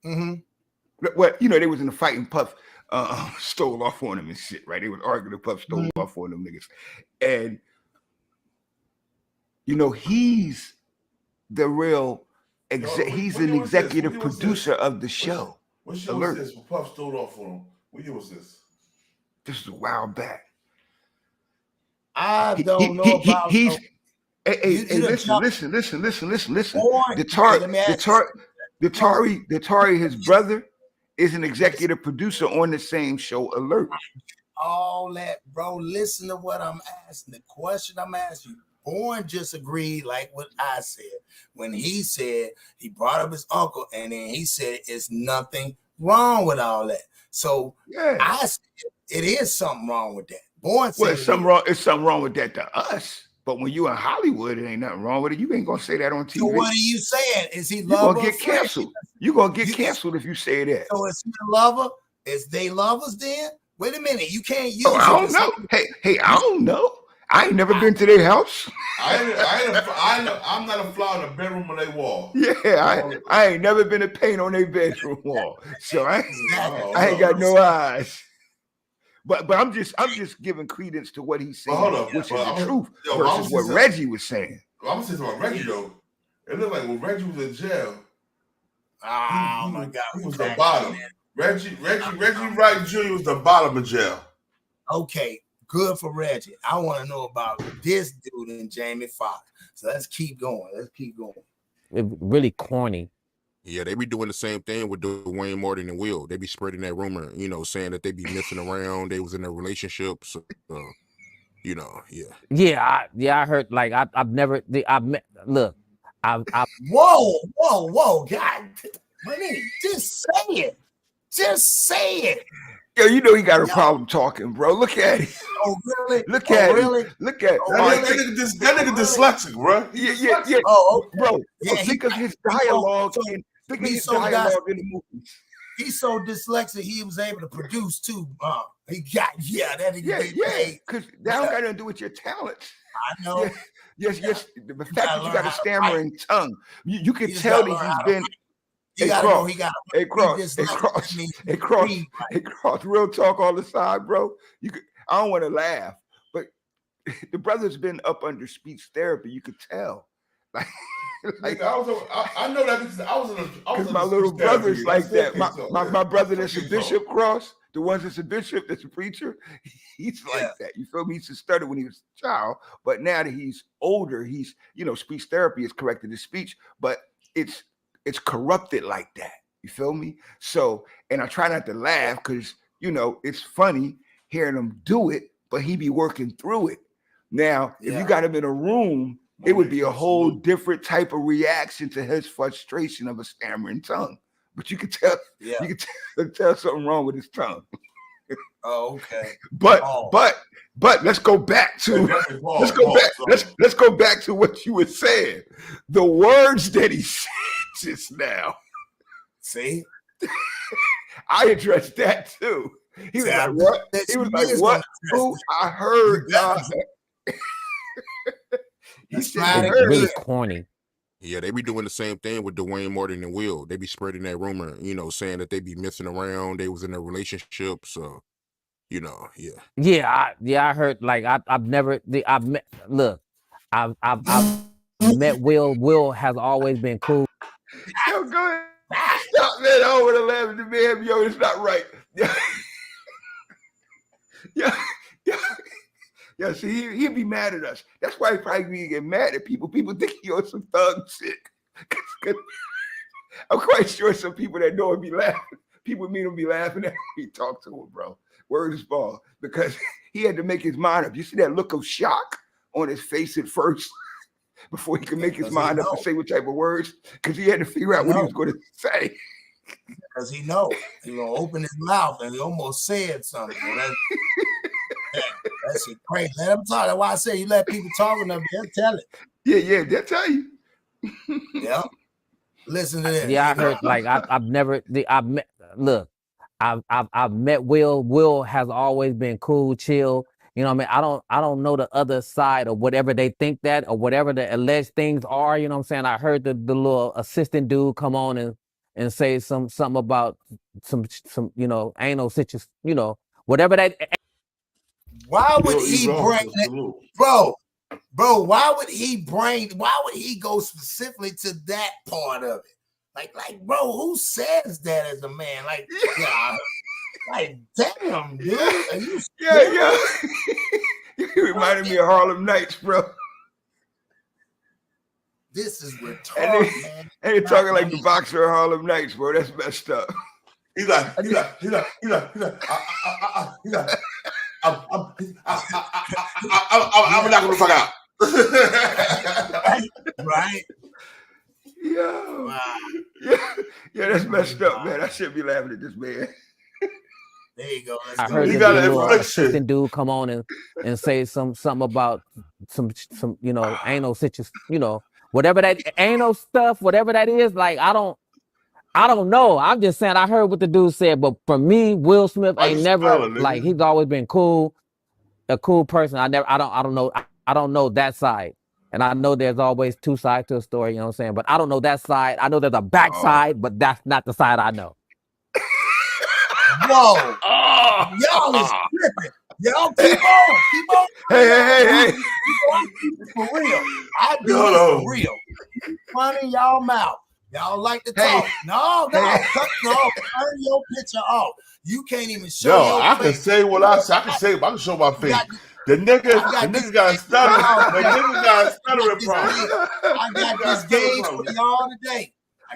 Mm-hmm. Well, they was in the fight and Puff stole off on him and shit, right? They was arguing and Puff stole off on them niggas. And, he's the real, he's an executive producer of the show. What year was this when Puff stole off on him? What year was this? This is a while back. I don't know about. Listen. The Tari, his brother, is an executive producer on the same show, Alert. All that, bro. Listen to what I'm asking. The question I'm asking you. Born just agreed like what I said when he said he brought up his uncle, and then he said it's nothing wrong with all that. So I said it is something wrong with that. Born said it's something wrong with that to us. But when you in Hollywood, it ain't nothing wrong with it. You ain't gonna say that on TV. So what are you saying? Is he lover? You're gonna get canceled. You're gonna get canceled if you say that. So is he a lover? Is they lovers then? Wait a minute. You can't use I don't know. Hey, I don't know. I ain't never been to their house. I'm not a fly on the bedroom on their wall. Yeah, I ain't never been to paint on their bedroom wall. So I ain't got no eyes. But I'm just giving credence to what he's saying, which is the truth versus what Reggie was saying. I'm saying about Reggie though. It looked like when Reggie was in jail. Oh my God, he was the bottom. Reggie Wright Jr. was the bottom of jail. Okay, good for Reggie. I want to know about this dude and Jamie Foxx. So let's keep going. It's really corny. Yeah, they be doing the same thing with Dwayne Martin and Will. They be spreading that rumor, saying that they be messing around. They was in a relationship. So, Yeah, I heard. Like I've never. Look. Whoa, God, just say it. Yo, he got a problem talking, bro. Look at it. Oh, really? Look at it. That nigga dyslexic, bro. Yeah. Oh, bro. Yeah, think of his dialogue. Think of his dialogue in the movies. he's so dyslexic he was able to produce too. He got that nigga get paid. Because that don't got nothing to do with your talents. I know. Yes. The fact that you got a stammering tongue, you can tell that he's been. Cross. Real talk on the side, bro. I don't want to laugh, but the brother's been up under speech therapy. You could tell. Like I know that because I was because my little brother's like that. My brother that's a bishop, Cross, the ones that's a bishop, that's a preacher, he's like that. You feel me? He used to stutter when he was a child, but now that he's older, he's speech therapy has corrected his speech, but it's corrupted like that. You feel me? So, and I try not to laugh because it's funny hearing him do it, but he be working through it. Now, if you got him in a room, it would be a whole different type of reaction to his frustration of a stammering tongue. But you could tell, you could tell something wrong with his tongue. Oh, okay. But let's go back to let's go back to what you were saying. The words that he said just now. See, I addressed that too. He was like, "What?" He was like, "What?" Who? I heard. He's really corny. Yeah, they be doing the same thing with Dwayne Martin and Will. They be spreading that rumor, saying that they be messing around. They was in a relationship, so I heard. Like I've met Will. Will has always been cool. Yo, go ahead. Stop that over the laughing to man. Yo, it's not right. Yeah, see, he'd be mad at us. That's why he probably get mad at people. People think he on some thug shit. I'm quite sure some people that know him be laughing. People meet him be laughing at him. He talk to him, bro. Word is ball. Because he had to make his mind up. You see that look of shock on his face at first before he could make his mind up and say what type of words? Because he had to figure out what he was going to say. Because he know. He gonna open his mouth and he almost said something. That's crazy. Let him talk. That's why I say you let people talk and they'll tell it. Yeah, they'll tell you. Yeah. Listen to this. Yeah, I heard. Like I've met Will. Will has always been cool, chill. You know what I mean? I don't know the other side of whatever they think that or whatever the alleged things are. You know what I'm saying? I heard the little assistant dude come on and say something about some anal situations, whatever that. Why would he bring it, bro? Why would he go specifically to that part of it? Like, bro, who says that as a man? Like, like, damn, dude. Are you yeah. You reminded me of Harlem Nights, bro. This is retarded, man. And you're talking like the boxer of Harlem Nights, bro. That's messed up. He's like. I'm not gonna fuck out. Right? Yo. Wow. Yeah, that's messed up, man. I shouldn't be laughing at this man. There you go. I heard the little assistant dude come on and say something about some anal situations, whatever that anal stuff, whatever that is. Like I don't know. I'm just saying I heard what the dude said, but for me, Will Smith ain't never like he's always been cool, a cool person. I don't know that side. And I know there's always two sides to a story, you know what I'm saying? But I don't know that side. I know there's a back side, but that's not the side I know. Whoa. Y'all is tripping. Y'all keep on. Hey. For real. I do it for real. Funny y'all mouth. Y'all like to talk. No, turn your picture off. You can't even show your I face. can say what I say. I can show my face. The nigga got a stutter. The nigga got a stuttering problem. I got this gauge for y'all today. I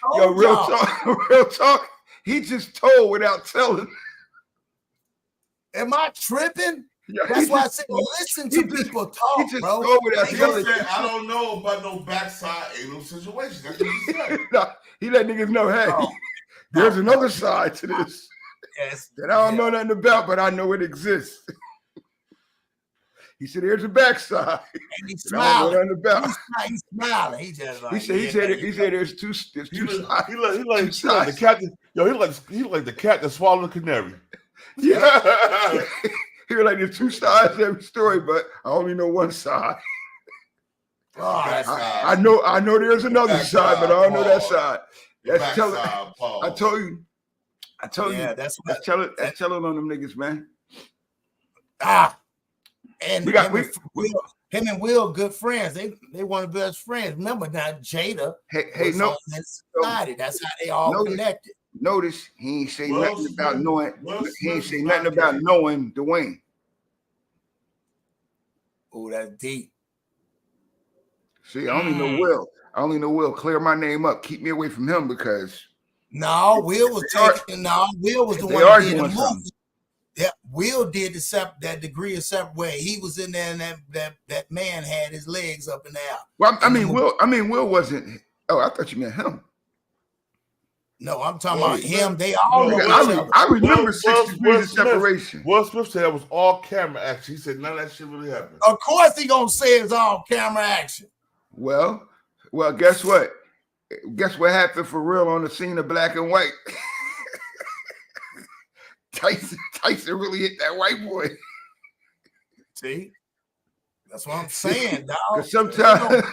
told real y'all. talk. He just told without telling. Am I tripping? That's why I said, listen to people talk, bro. I don't know about no backside anal situation. That's what he said. He let niggas know, hey, there's another side to this that I don't know nothing about, but I know it exists. He said, "There's a backside." And he's smiling. He's smiling. He just like, he said there's two sides. He like the cat. Yo, he like the cat that swallowed the canary. Yeah. He was like, there's two sides to every story, but I only know one side. Oh, I know there's another side, but I don't know that side. That's telling. I told you. Yeah, that's telling on them niggas, man. And him and Will, good friends. They one of the best friends. Remember now, Jada. Hey, no. Society. That's how they all connected. Notice he ain't say nothing about knowing. He ain't say nothing about knowing Dwayne. Oh, that's deep. See, I only know Will. Clear my name up. Keep me away from him because Will was the one who did the movie. Yeah, Will did that degree of separate way. He was in there, and that man had his legs up in the air. Well, Will wasn't. Oh, I thought you meant him. No, I'm talking about him. They all know. I remember 6 degrees of separation. Will Smith said that was all camera action. He said none of that shit really happened. Of course, he gonna say it's all camera action. Well, guess what? Guess what happened for real on the scene of Black and White? Tyson really hit that white boy. See, that's what I'm saying, dog. Because sometimes,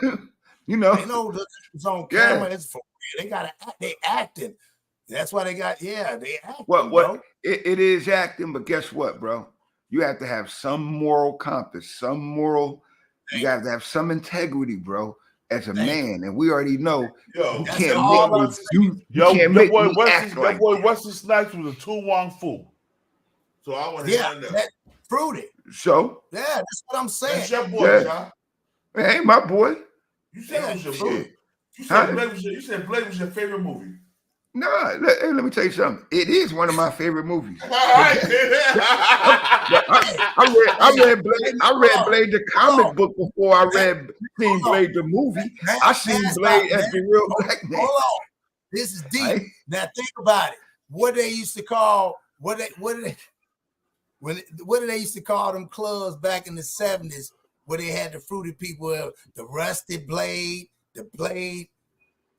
they know it's on camera. It's for real. They acting. That's why they acting. Well, it is acting, but guess what, bro? You have to have some moral compass, you have to have some integrity, bro, as a man. And we already know you can't make me act like that. Boy Wesley Snipes was a Wong Fu. So I want to hand that. Proved it. So? Yeah, that's what I'm saying. That's your boy, John. Hey, my boy. You said it was your boy. You said Blade was your favorite movie. No, let me tell you something. It is one of my favorite movies. I read Blade the comic book before I seen Blade the movie. I seen Blade as the real black man. Hold on, this is deep. Right? Now think about it. What they used to call what did they used to call them clubs back in the 70s where they had the fruity people, the Rusty Blade, the Blade.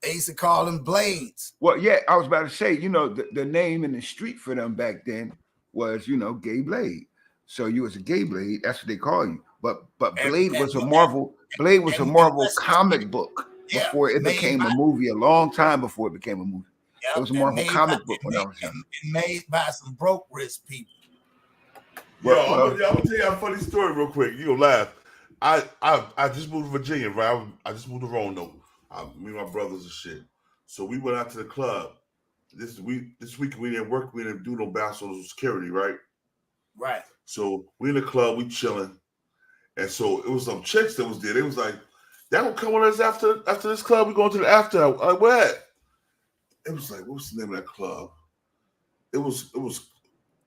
They used to call them Blades. Well, yeah, I was about to say, the name in the street for them back then was, Gay Blade. So you was a gay Blade, that's what they call you. But Blade was a Marvel comic book before it became a movie, a long time before it became a movie. Yep, it was a Marvel comic book when I was young. Made by some broke rich people. I'm gonna tell you a funny story real quick. You'll laugh. I just moved to Virginia, right? I just moved to Roanoke. Me and my brothers and shit. So we went out to the club. This week we didn't work. We didn't do no social security, right? Right. So we in the club, we chilling, and so it was some chicks that was there. They was like, "That will come with us after this club. We going to the after." I'm like, what? It was like, what's the name of that club? It was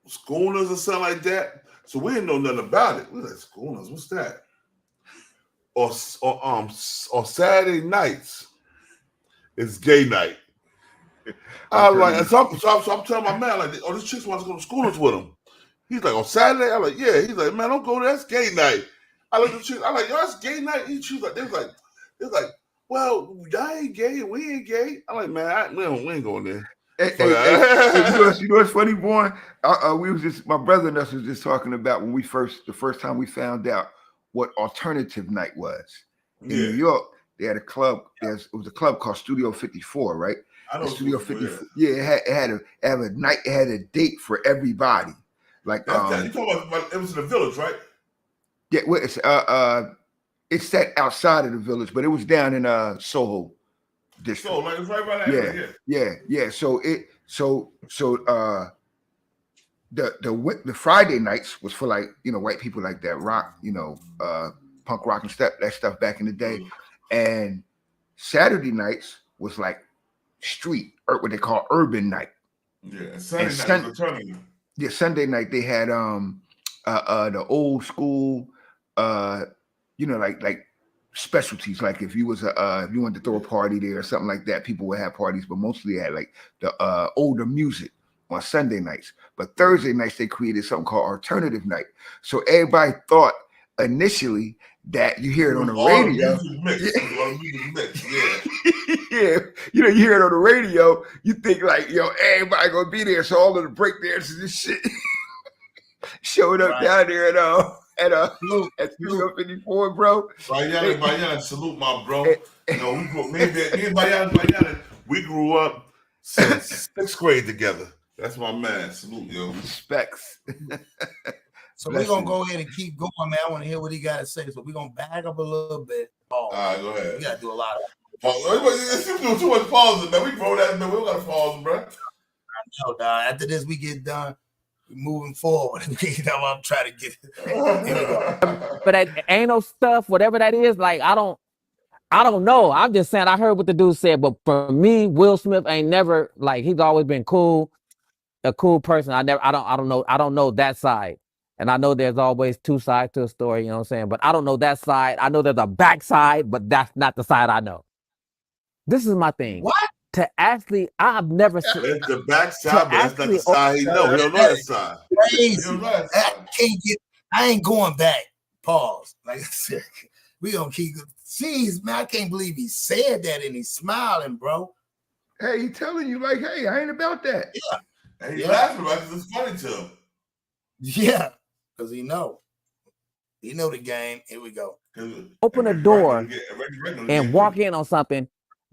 Schooners or something like that. So we didn't know nothing about it. We were like, Schooners, what's that? Or Saturday nights, it's gay night. I'm like, so I'm telling my man, like, this chicks wants to go to Schooners with him. He's like, on Saturday? I'm like, yeah. He's like, man, don't go there. That's gay night. I look at the chicks. I'm like, yo, that's gay night. They was like, well, y'all ain't gay. We ain't gay. I'm like, man, we ain't going there. Hey, you know what's funny, boy? My brother and us was just talking about when the first time we found out what alternative night was. In New York, they had a club. It was a club called Studio 54, right? I know Studio 54. Yeah, it had a night. It had a date for everybody. Like you talking about? It was in the Village, right? Yeah, well, it's set outside of the Village, but it was down in Soho district. So like it's right by that. Yeah. So the Friday nights was for like white people like that rock, punk rock and that stuff back in the day, and Saturday nights was like street or what they call urban night. Yeah, Sunday night they had the old school like specialties. Like if you was if you wanted to throw a party there or something like that, people would have parties, but mostly they had like the older music on Sunday nights. But Thursday nights they created something called alternative night. So everybody thought initially that you hear it on the All radio. the music mix. All the music mix. Yeah. Yeah, you know, you hear it on the radio, you think like, yo, everybody gonna be there, so all of the break dancers and shit showed up down there at Studio 54, bro. Bayana, salute my bro. You know, me and Bayana, we grew up since 6th grade together. That's my man. Salute, yo. Respects. So we're gonna go ahead and keep going, man. I want to hear what he got to say. So we're gonna back up a little bit. All right, go ahead. We gotta do a lot of you doing too much pausing, man. We grow that, man. We don't gotta pause, bro. I know, dog. After this, we get done. We're moving forward. You know what I'm trying to get. Here we go. But that ain't no stuff, whatever that is. Like I don't know. I'm just saying. I heard what the dude said, but for me, Will Smith ain't never like he's always been cool, a cool person. I don't know that side. And I know there's always two sides to a story, you know what I'm saying? But I don't know that side. I know there's a backside, but that's not the side I know. This is my thing. What? To actually, I've never seen it's the backside, but that's not the side he know. He don't know that side. Crazy. I ain't going back. Pause. Like I said, we gonna keep. Jeez, man, I can't believe he said that and he's smiling, bro. Hey, he telling you like, hey, I ain't about that. Yeah. And he's laughing about it because it's funny to him. Yeah, because he know the game. Here we go. Open a door and walk in on something.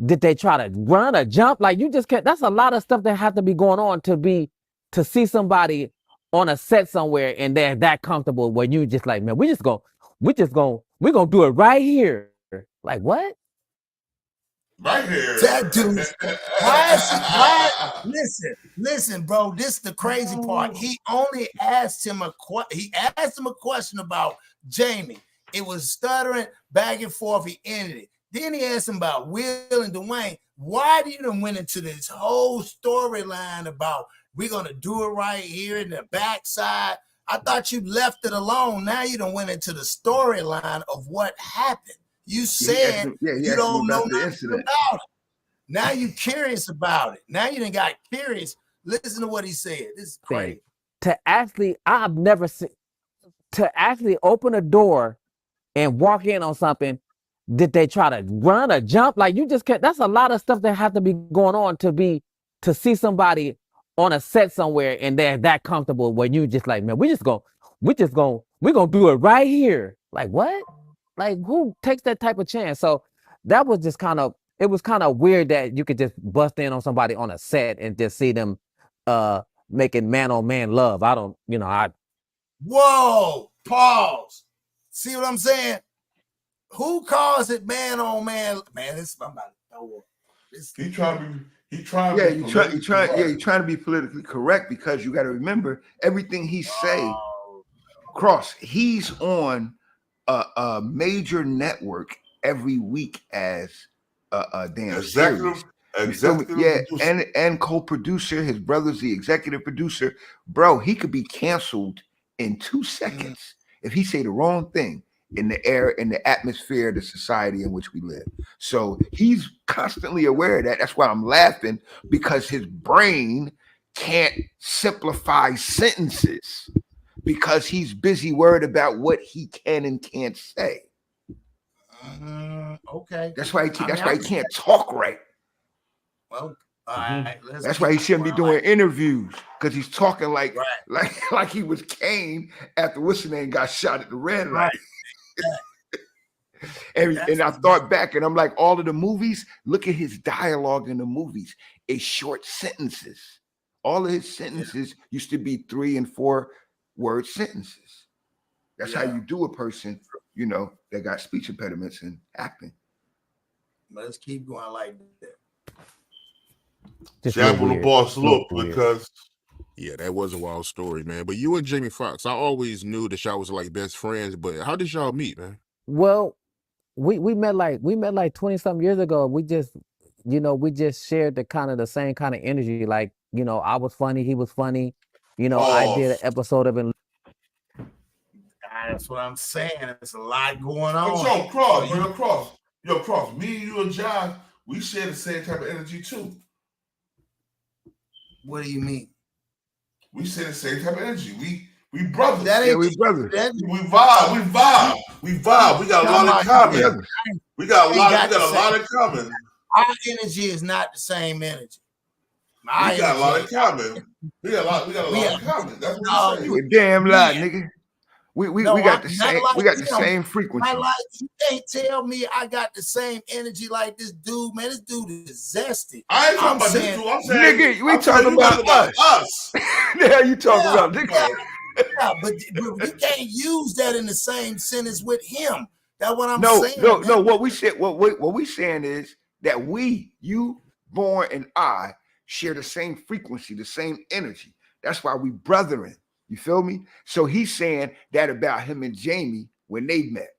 Did they try to run or jump? Like you just can't. That's a lot of stuff that have to be going on to see somebody on a set somewhere and they're that comfortable where you just like, man, we're gonna do it right here. Like what? Right here. That dude. Listen, bro. This is the crazy part. He only asked him a question about Jamie. It was stuttering back and forth. He ended it. Then he asked him about Will and Dwayne. Why do you went into this whole storyline about we're gonna do it right here in the backside? I thought you left it alone. Now you done went into the storyline of what happened. You said you don't know nothing about it. Now you're curious about it. Now you done got curious. Listen to what he said. This is crazy. I've never seen to actually open a door and walk in on something. Did they try to run or jump? Like you just can't. That's a lot of stuff that have to be going on to see somebody on a set somewhere and they're that comfortable where you just like, man, we're gonna do it right here. Like what? Like who takes that type of chance? So that was just it was kind of weird that you could just bust in on somebody on a set and just see them making man on man love. Whoa, pause. See what I'm saying? Who calls it man on man? Man, this I'm about to throw up. He trying to be politically correct because you got to remember everything he say. Cross, he's on a major network every week as a damn executive producer. And co-producer. His brother's the executive producer. Bro, he could be canceled in 2 seconds if he say the wrong thing in the air, in the atmosphere, the society in which we live. So he's constantly aware of that. That's why I'm laughing, because his brain can't simplify sentences because he's busy worried about what he can and can't say. Okay. That's why he can't talk right. Well, all right. That's why he shouldn't be doing interviews, because he's talking like he was Cain after what's his name got shot at the red light. And I thought back and I'm like, all of the movies, look at his dialogue in the movies. It's short sentences. All of his sentences used to be 3 and 4 word sentences. That's how you do a person, that got speech impediments and acting. Let's keep going like that. Jab on the boss look, because yeah, that was a wild story, man. But you and Jamie Foxx, I always knew that y'all was like best friends, but how did y'all meet, man? Well, we met like 20-something years ago. We just shared the same kind of energy. Like, I was funny, he was funny. I did an episode of it. That's what I'm saying. There's a lot going on. Yo, Cross, me and you and John, we share the same type of energy too. What do you mean? We share the same type of energy. We brothers. That Yeah, ain't we brothers. We vibe. We got a lot in common. We got a lot in common. Our energy is not the same energy. We got a lot in common. We got a lot in common. That's what I'm saying. You a damn lie, nigga. We got the same. Like we got the him. same frequency. You can't tell me I got the same energy like this dude, man. This dude is zesty. I ain't talking about this dude. I'm saying, nigga, we talking about us. The hell you talking about, nigga? Yeah, but you can't use that in the same sentence with him. That's what I'm saying. No. What we said, what we saying is that you, Born, and I share the same frequency, the same energy. That's why we brethren. You feel me? So he's saying that about him and Jamie when they met.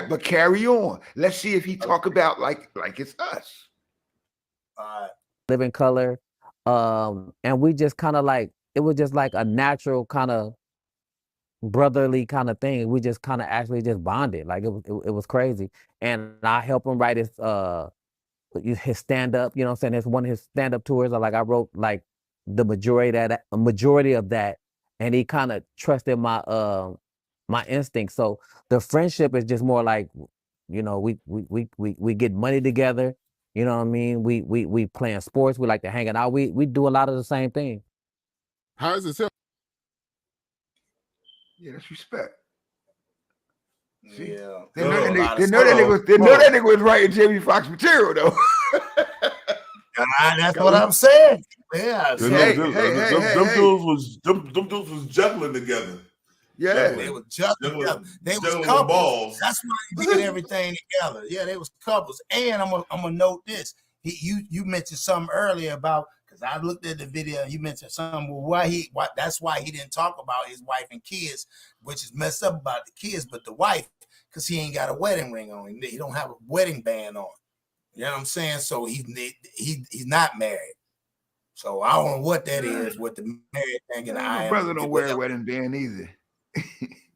But carry on. Let's see if he talk about like it's us. Living color. And we just kind of like, it was just like a natural kind of brotherly kind of thing. We just kind of actually just bonded. Like it was crazy. And I helped him write his stand-up, you know what I'm saying? It's one of his stand-up tours. I wrote like the majority of that, and he kind of trusted my my instincts. So the friendship is just more like, you know, we get money together, you know what I mean? We playing sports, we like to hang out. We do a lot of the same thing. How is it? Yeah, that's respect. See? Yeah. They know that nigga was writing Jamie Foxx material though. That's what I'm saying. Yeah. Them dudes was juggling together. Yeah, they was juggling together. They was couples. Balls. That's why he did everything together. Yeah, they was couples. And I'm gonna note this. You mentioned something earlier about, because I looked at the video. You mentioned something. Well, that's why he didn't talk about his wife and kids, which is messed up about the kids, but the wife, because he ain't got a wedding ring on. He don't have a wedding band on. You know what I'm saying? So he's not married. So I don't know what that is with the married thing. And my brother don't wear a wedding band either.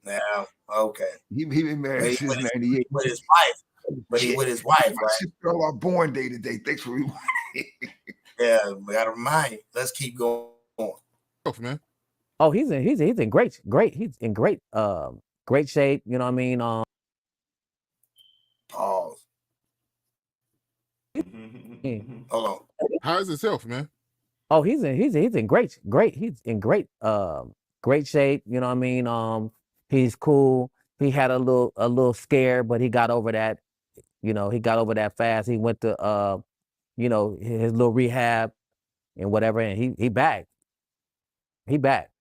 Yeah, okay. He been married since '98 with his wife. But he with his wife, right? Our born day today. Thanks for reminding. Yeah, we gotta remind you. Let's keep going. Oh, man. Oh, he's in great shape. You know what I mean? Pause. Hold on. How is itself, man? Oh, he's in great shape. You know what I mean? He's cool. He had a little scare, but he got over that. You know, he got over that fast. He went to you know, his little rehab and whatever, and he back. He back.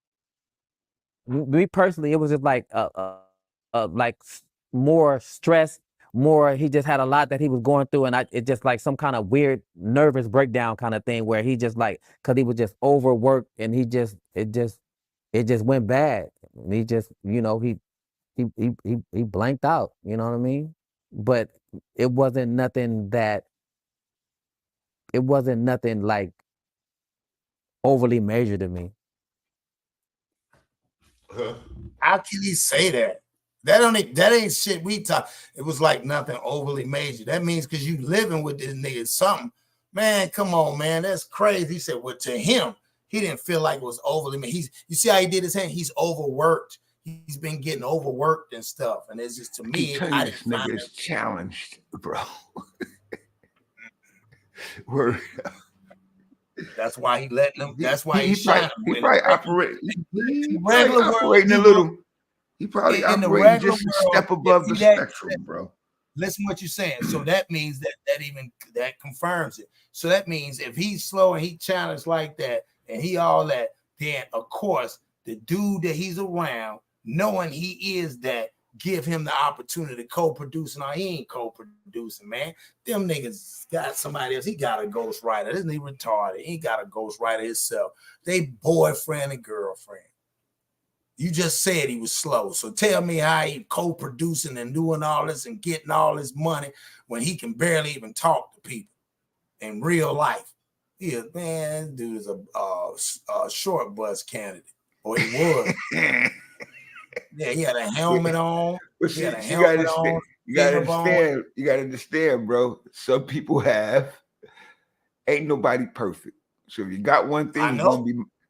Me personally, it was just like more stress. More, he just had a lot that he was going through, and it just like some kind of weird nervous breakdown kind of thing where he just like, cause he was just overworked, and it just went bad. And he just, you know, he blanked out. You know what I mean? But it wasn't nothing like overly major to me. How can you say that? That ain't shit we talk. It was like nothing overly major. That means because you living with this nigga something. Man, come on, man. That's crazy. He said, well, to him, he didn't feel like it was overly major. You see how he did his hand? He's overworked. He's been getting overworked and stuff. And it's just, to me, this nigga is challenged, bro. Word. That's why he let them. That's why he probably operating a little. He probably operating just a step above the spectrum, bro. Listen what you're saying. So that means that confirms it. So that means if he's slow and he challenged like that and he all that, then of course the dude that he's around, knowing he is that, give him the opportunity to co-produce. Now he ain't co-producing, man. Them niggas got somebody else. He got a ghostwriter. Isn't he retarded? He got a ghostwriter himself. They boyfriend and girlfriend. You just said he was slow. So tell me how he co-producing and doing all this and getting all this money when he can barely even talk to people in real life. Yeah, man, this dude is a short bus candidate. Or he was. Yeah, he had a helmet on. He had a helmet on. You gotta understand, bro. Some people ain't nobody perfect. So if you got one thing,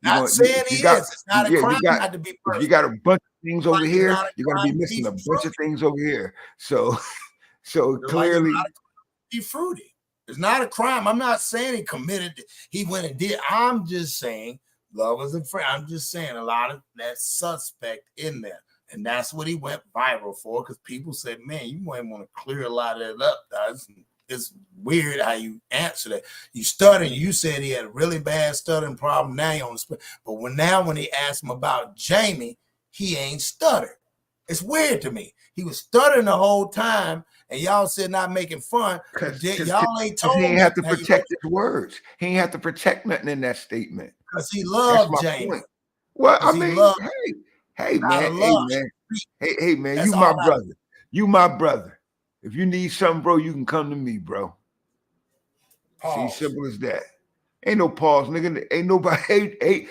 Not saying he is. It's not a crime not to be if perfect. you got a bunch of things over Like, here, you're gonna be missing a bunch of things over here. So clearly, be fruity. It's not a crime. I'm not saying he committed. He went and did. I'm just saying love is a friend. I'm just saying a lot of that suspect in there. And that's what he went viral for, because people said, man, you might want to clear a lot of that up. It's weird how you answer that. You stuttered. You said he had a really bad stuttering problem. Now you're on the spot. But when he asked him about Jamie, he ain't stuttered. It's weird to me. He was stuttering the whole time, and y'all said not making fun. Y'all ain't told he me. He have to protect his words. He ain't have to protect nothing in that statement. Because he loved Jamie. Point. Well, I mean, hey, man, you my brother. You my brother. If you need something, bro, you can come to me, bro. Pause. See, simple as that. Ain't no pause, nigga. Ain't nobody. I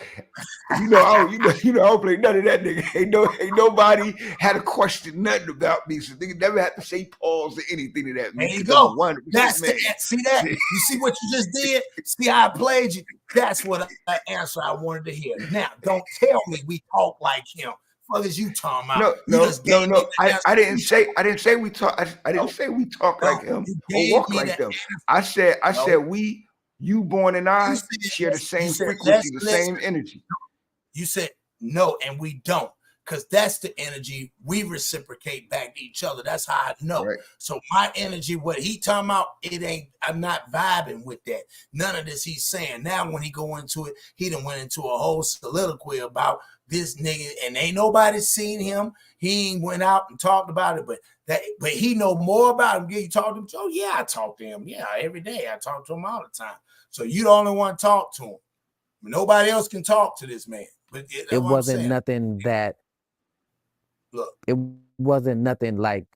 don't play none of that, nigga. Ain't nobody had a question nothing about me, so nigga never had to say pause or anything to that. There you go. That's the see that. You see what you just did? See how I played you? That's what answer I wanted to hear. Now, don't tell me we talk like him. What is you talking about? No. I didn't say we talk. I didn't say we talk like him or walk like them. I said we. You, born, and I share the same frequency, the same energy. You said no, and we don't, because that's the energy we reciprocate back to each other. That's how I know. Right. So my energy, what he talking about, it ain't. I'm not vibing with that. None of this he's saying. Now, when he go into it, he done went into a whole soliloquy about this nigga, and ain't nobody seen him. He ain't went out and talked about it, but he know more about him. You talk to him? Oh yeah, I talk to him. Yeah, every day I talk to him all the time. So you the only one to talk to him. Nobody else can talk to this man. But it wasn't nothing that. Look, it wasn't nothing like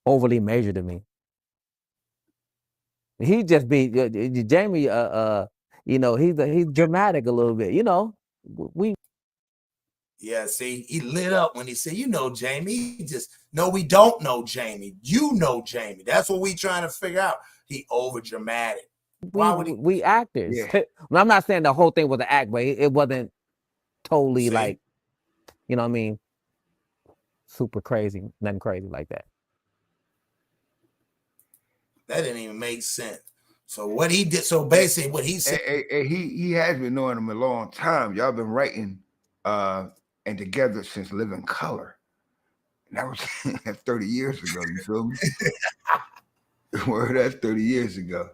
overly major to me. He just be Jamie. He's dramatic a little bit. Yeah, see, he lit up when he said, Jamie. He just, no, we don't know Jamie. You know Jamie. That's what we trying to figure out. He over dramatic. We actors. Yeah. I'm not saying the whole thing was an act, but it wasn't totally like, what I mean, super crazy, nothing crazy like that. That didn't even make sense. So what he did, so basically what he said. He has been knowing him a long time. Y'all been writing and together since Living Color. And that was 30 years ago, you feel me? Well, that's 30 years ago.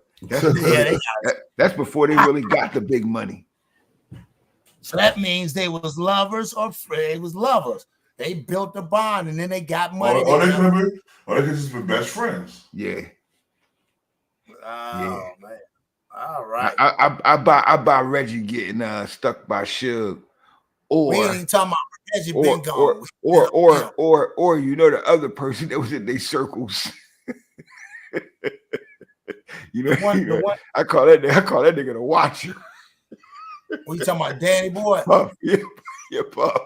That's before they really got the big money. So that means they was lovers it was lovers. They built a bond and then they got money. They just been best friends. Yeah. Oh man. All right. I buy Reggie getting stuck by Suge. Or we ain't talking about Reggie been gone. Or the other person that was in their circles. I call that nigga the watcher. What you talking about, Danny Boy? Puff, yeah, Puff.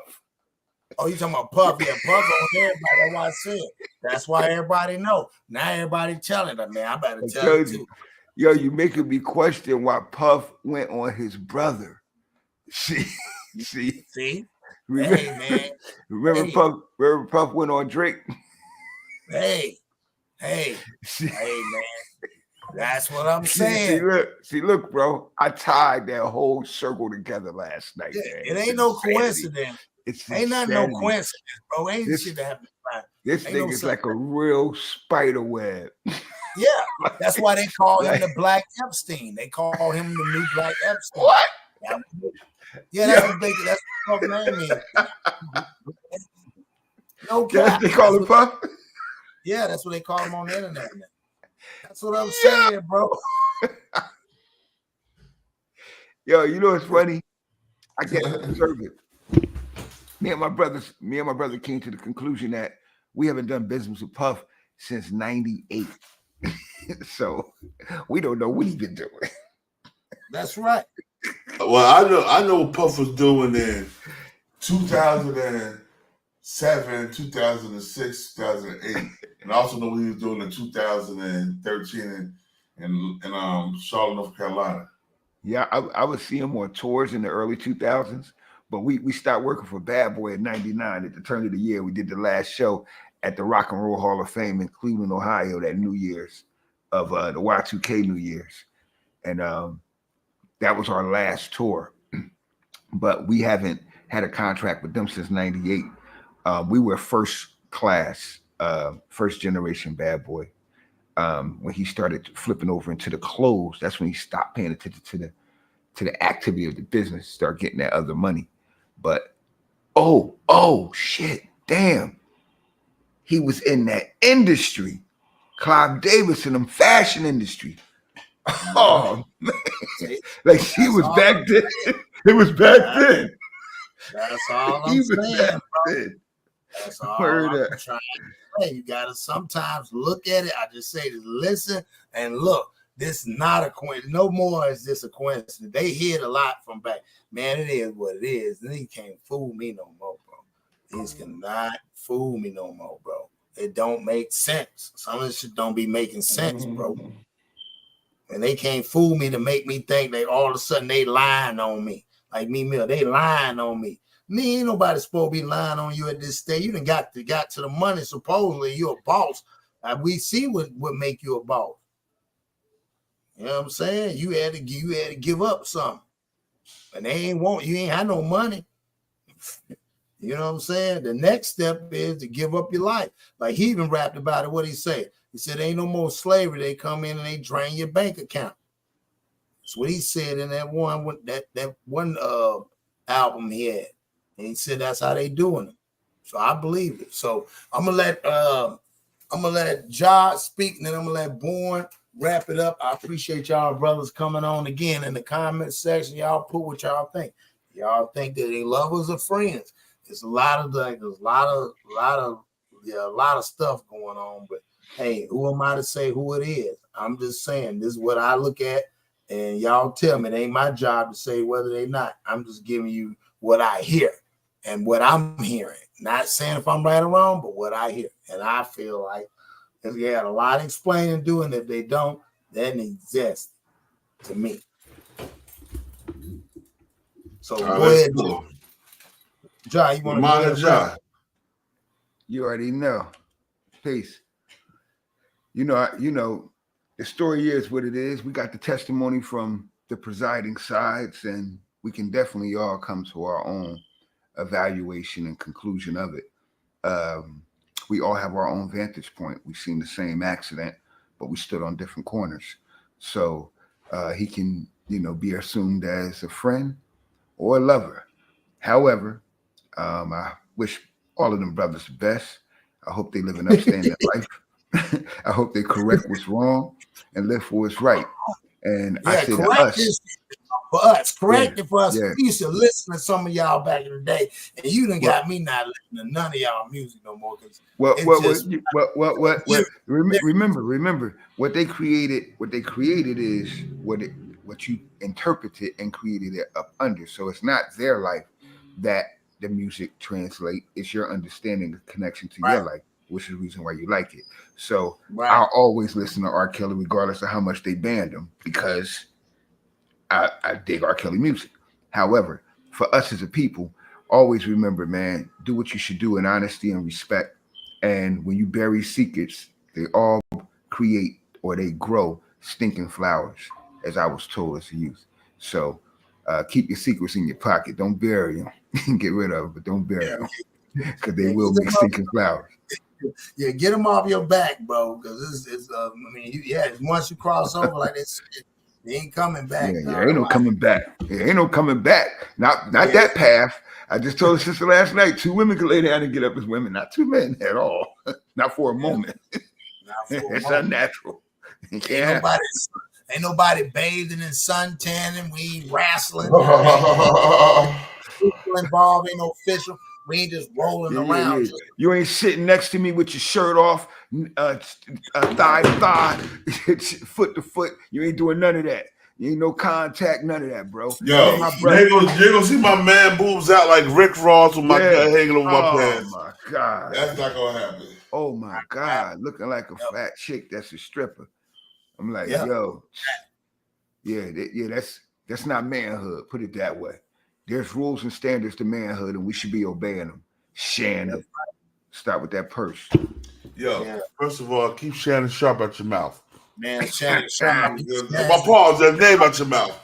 Oh, you talking about Puff? Yeah, Puff on everybody. That's why I said. That's why everybody know. Now everybody telling them, man. I better tell you too. Yo, you making me question why Puff went on his brother. See. Remember, hey, man. Remember Puff went on Drake. Hey, man. That's what I'm saying. Look, bro. I tied that whole circle together last night. It ain't no coincidence. Ain't nothing no coincidence, bro. Ain't shit that happened. This thing is like a real spider web. Yeah, that's why they call him the Black Epstein. They call him the new Black Epstein. What? That's what the name is. No cap. They call him Puff? Yeah, that's what they call him on the internet. That's what I'm saying, bro. Yo, you know what's funny? I get conservative. Me and my brother came to the conclusion that we haven't done business with Puff since '98. So we don't know what he's been doing. That's right. Well, I know what Puff was doing in 2007, 2006, 2008, and I also know what he was doing in 2013 in Charlotte, North Carolina. Yeah, I would see him on tours in the early 2000s, but we stopped working for Bad Boy in '99 at the turn of the year. We did the last show at the Rock and Roll Hall of Fame in Cleveland, Ohio, that New Year's of the Y2K New Year's, and that was our last tour. But we haven't had a contract with them since '98. We were first class, first generation Bad Boy. When he started flipping over into the clothes, that's when he stopped paying attention to the activity of the business, start getting that other money. But oh shit, damn, he was in that industry, Clive Davis in them fashion industry. Oh man, like he was back then. It was back then. That's all I'm saying, bro. That's all I'm trying to say. You gotta sometimes look at it. I just say to listen and look. This is not a coincidence. No more is this a coincidence. They hid a lot from back. Man, it is what it is. And he can't fool me no more, bro. These cannot fool me no more, bro. It don't make sense. Some of this shit don't be making sense, bro. And they can't fool me to make me think they all of a sudden they lying on me. Like me, Mill, they lying on me. Me, ain't nobody supposed to be lying on you at this stage. You done got to the money. Supposedly you're a boss. We see what make you a boss. You know what I'm saying? You had to give up something. And they you ain't had no money. You know what I'm saying? The next step is to give up your life. Like he even rapped about it. What he said? He said, ain't no more slavery. They come in and they drain your bank account. That's what he said in that one album he had. And he said that's how they doing it. So I believe it. So I'm gonna let Josh speak, and then I'm gonna let Bourne wrap it up. I appreciate y'all brothers coming on again in the comment section. Y'all put what y'all think. Y'all think that they lovers or friends? There's a lot of stuff going on, but hey, who am I to say who it is? I'm just saying this is what I look at, and y'all tell me. It ain't my job to say whether they not. I'm just giving you what I hear and what I'm hearing. Not saying if I'm right or wrong, but what I hear. And I feel like if you had a lot of explaining doing, if they don't, that doesn't exist to me. So go ahead. John, you want to John? You already know. Peace. You know, the story is what it is. We got the testimony from the presiding sides, and we can definitely all come to our own evaluation and conclusion of it. We all have our own vantage point. We've seen the same accident, but we stood on different corners. So he can, be assumed as a friend or a lover. However, I wish all of them brothers the best. I hope they live an upstanding life. I hope they correct what's wrong and live for what's right. And I say to us, for us, correct it for us. We used to listen to some of y'all back in the day, and you done got me not listening to none of y'all music no more. Remember what they created. What they created is what you interpreted and created it up under. So it's not their life that the music translate. It's your understanding of connection to your life, which is the reason why you like it. So I'll always listen to R. Kelly regardless of how much they banned him, because I dig R. Kelly music. However, for us as a people, always remember, man, do what you should do in honesty and respect. And when you bury secrets, they all create or they grow stinking flowers, as I was told as a youth. So keep your secrets in your pocket. Don't bury them. Get rid of them, but don't bury them, because they will make stinking flowers. Yeah, get them off your back, bro. Because once you cross over like this, they ain't coming back. Yeah, ain't no coming back. Yeah, ain't no coming back. Not that path. I just told the sister last night, 2 women can lay down and get up as women, not 2 men at all. Not for a moment. It's unnatural. Ain't nobody bathing and sun tanning. We ain't wrestling. Involved, ain't no official. We ain't just rolling around. You ain't sitting next to me with your shirt off, thigh to thigh, foot to foot. You ain't doing none of that. You ain't no contact, none of that, bro. Yo, you ain't gonna see my man boobs out like Rick Ross with my gut hanging over my pants. Oh my God. That's not gonna happen. Oh my God. Looking like a fat chick that's a stripper. I'm like, yo. Yeah, That's not manhood. Put it that way. There's rules and standards to manhood, and we should be obeying them. Shannon, start with that purse. Yo, first of all, keep Shannon Sharp out your mouth. Man, Shannon Sharp. My pause, that name out your mouth.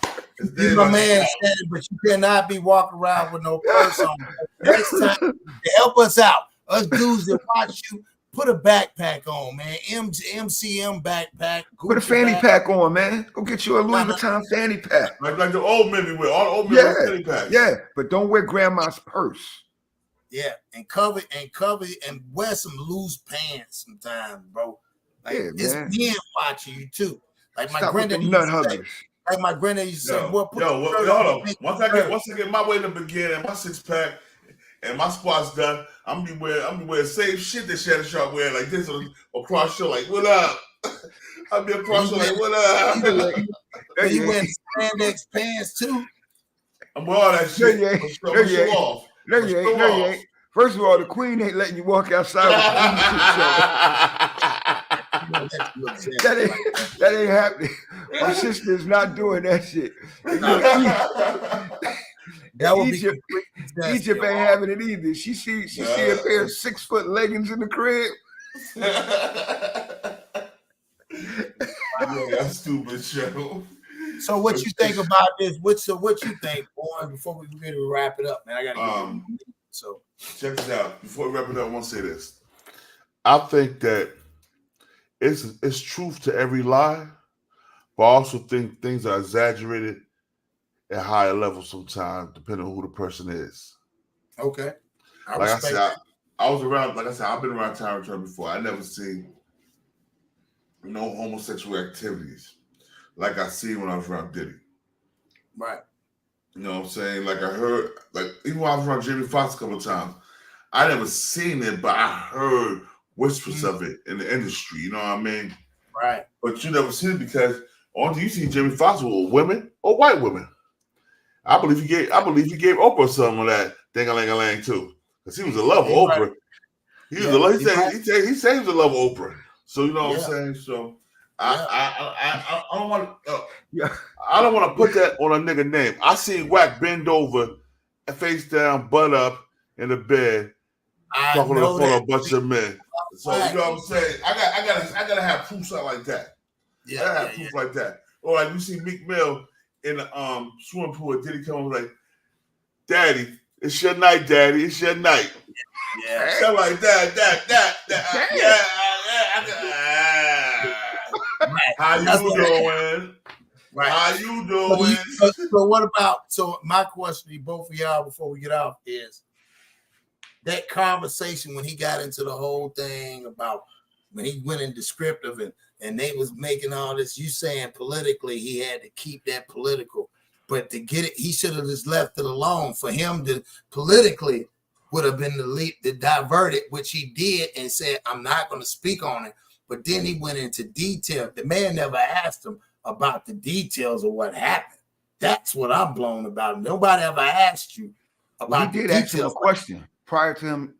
You my man, Shannon, but you cannot be walking around with no purse on. Next time, to help us out, us dudes that watch you, put a backpack on, man. MCM backpack. Put a fanny pack on, man. Go get you a Louis Vuitton fanny pack. Like the old men we wear. All the old men wear fanny packs. Yeah, but don't wear grandma's purse. Yeah, and cover and wear some loose pants sometimes, bro. Like it's men watching you too. Like my granddad used to say, like my granddad used to say, hold on. Once I get my way to begin and my six pack and my squat's done, I'm gonna be wearing the same shit that Shannon Sharp wearing like this across show, like what up? I'll be across show like what up? You wearing spandex pants too? I'm wearing all that shit. No, you ain't. First of all, the queen ain't letting you walk outside with the that ain't happening. My sister's not doing that shit. Egypt ain't having it either. She see a pair of 6-foot leggings in the crib. That's stupid, show. So what you think about this? What you think, boy? Before we get to wrap it up, man, I gotta get so check this out. Before we wrap it up, I want to say this. I think that it's truth to every lie, but I also think things are exaggerated at higher levels sometimes, depending on who the person is. Okay. Like I said, I was around. Like I said, I've been around Tyrin before. I never seen no homosexual activities like I seen when I was around Diddy. Right. You know what I'm saying? Like I heard, like even when I was around Jamie Foxx a couple of times, I never seen it, but I heard whispers of it in the industry. You know what I mean? Right. But you never seen it because only you see Jamie Foxx with women or white women. I believe he gave Oprah some of that ding-a-ling-a-lang too, because he was in love with Oprah. He said he was in love with Oprah. So you know what I'm saying? So I don't want to. I don't want to put that on a nigga name. I seen Wack bend over, face down, butt up in the bed, talking on the phone to a bunch of men. So you know what I'm saying? I gotta have proof something like that. I gotta have proof like that. Or like you see Meek Mill in the swimming pool. Diddy come over like, "Daddy, it's your night, Daddy. It's your night." Yeah, something like that. How you doing? Right. How you doing? So what about? So my question to both of y'all before we get off is that conversation when he got into the whole thing about when he went in descriptive and they was making all this. You saying politically he had to keep that political, but to get it, he should have just left it alone. For him to politically would have been the divert it, which he did, and said, "I'm not going to speak on it." But then he went into detail. The man never asked him about the details of what happened. That's what I'm blown about. Nobody ever asked you about he did ask him a question prior to him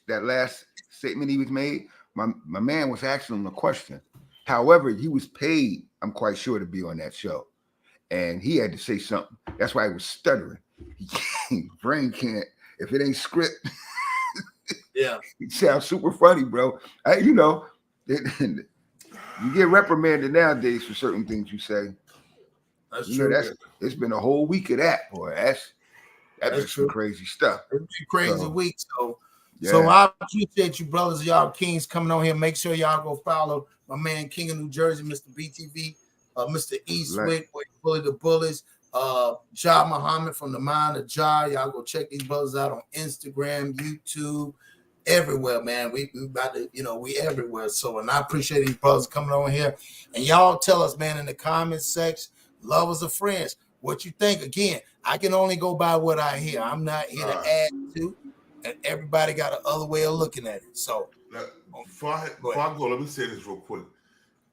that last statement he was made. My man was asking him a question. However, he was paid, I'm quite sure, to be on that show, and he had to say something. That's why he was stuttering. Brain can't if it ain't script. Yeah, it sounds super funny, bro. You get reprimanded nowadays for certain things you say. That's true. It's been a whole week of that, boy. That's some crazy stuff. It's been a crazy week. So I appreciate you, brothers. Y'all Kings coming on here. Make sure y'all go follow my man King of New Jersey, Mr. BTV, Mr. Eastwick, Bully the Bullies, Ja Muhammad from the Mind of Ja. Y'all go check these brothers out on Instagram, YouTube. Everywhere, man. We about to, we everywhere. So, and I appreciate these brothers coming on here. And y'all tell us, man, in the comments section, lovers or friends, what you think. Again, I can only go by what I hear. I'm not here to add to, and everybody got another way of looking at it. So, before I go, let me say this real quick.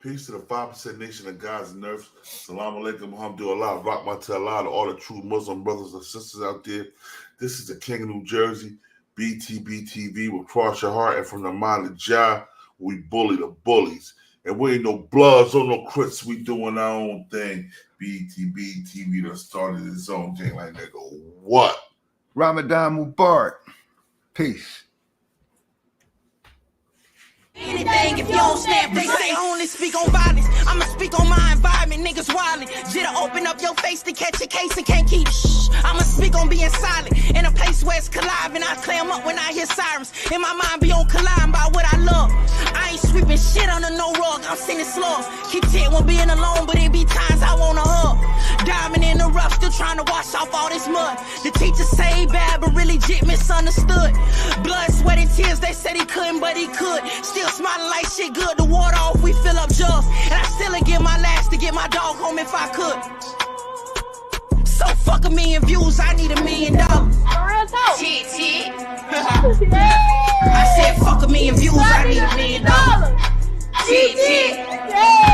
Peace to the 5% nation of God's nerves. Salam alaikum, alhamdulillah, rahmatullah, to all the true Muslim brothers and sisters out there. This is the King of New Jersey. BTBTV will cross your heart, and from the Mind of Ja, we bully the bullies. And we ain't no Bloods or no Crips. We doing our own thing. BTBTV done started its own thing. Like, nigga, what? Ramadan Mubarak. Peace. Anything if you don't snap, they say only speak on violence. I'ma speak on my environment, niggas wildin'. Jitter open up your face to catch a case and can't keep shh. I'ma speak on being silent in a place where it's colliving. I clam up when I hear sirens. In my mind be on collide by what I love. I ain't sweeping shit under no rug, I'm sending slugs. Keep it when being alone, but it be times I wanna hug. Diamond in the rough, still trying to wash off all this mud. The teacher say he bad, but really jit misunderstood. Blood, sweat, and tears, they said he couldn't, but he could. Still smiling like shit good, the water off, we fill up jugs. And I still give my last to get my dog home if I could. So fuck $1 million views, I need $1 million. Real talk. Shit. I said fuck $1 million views, I need $1 million. Shit.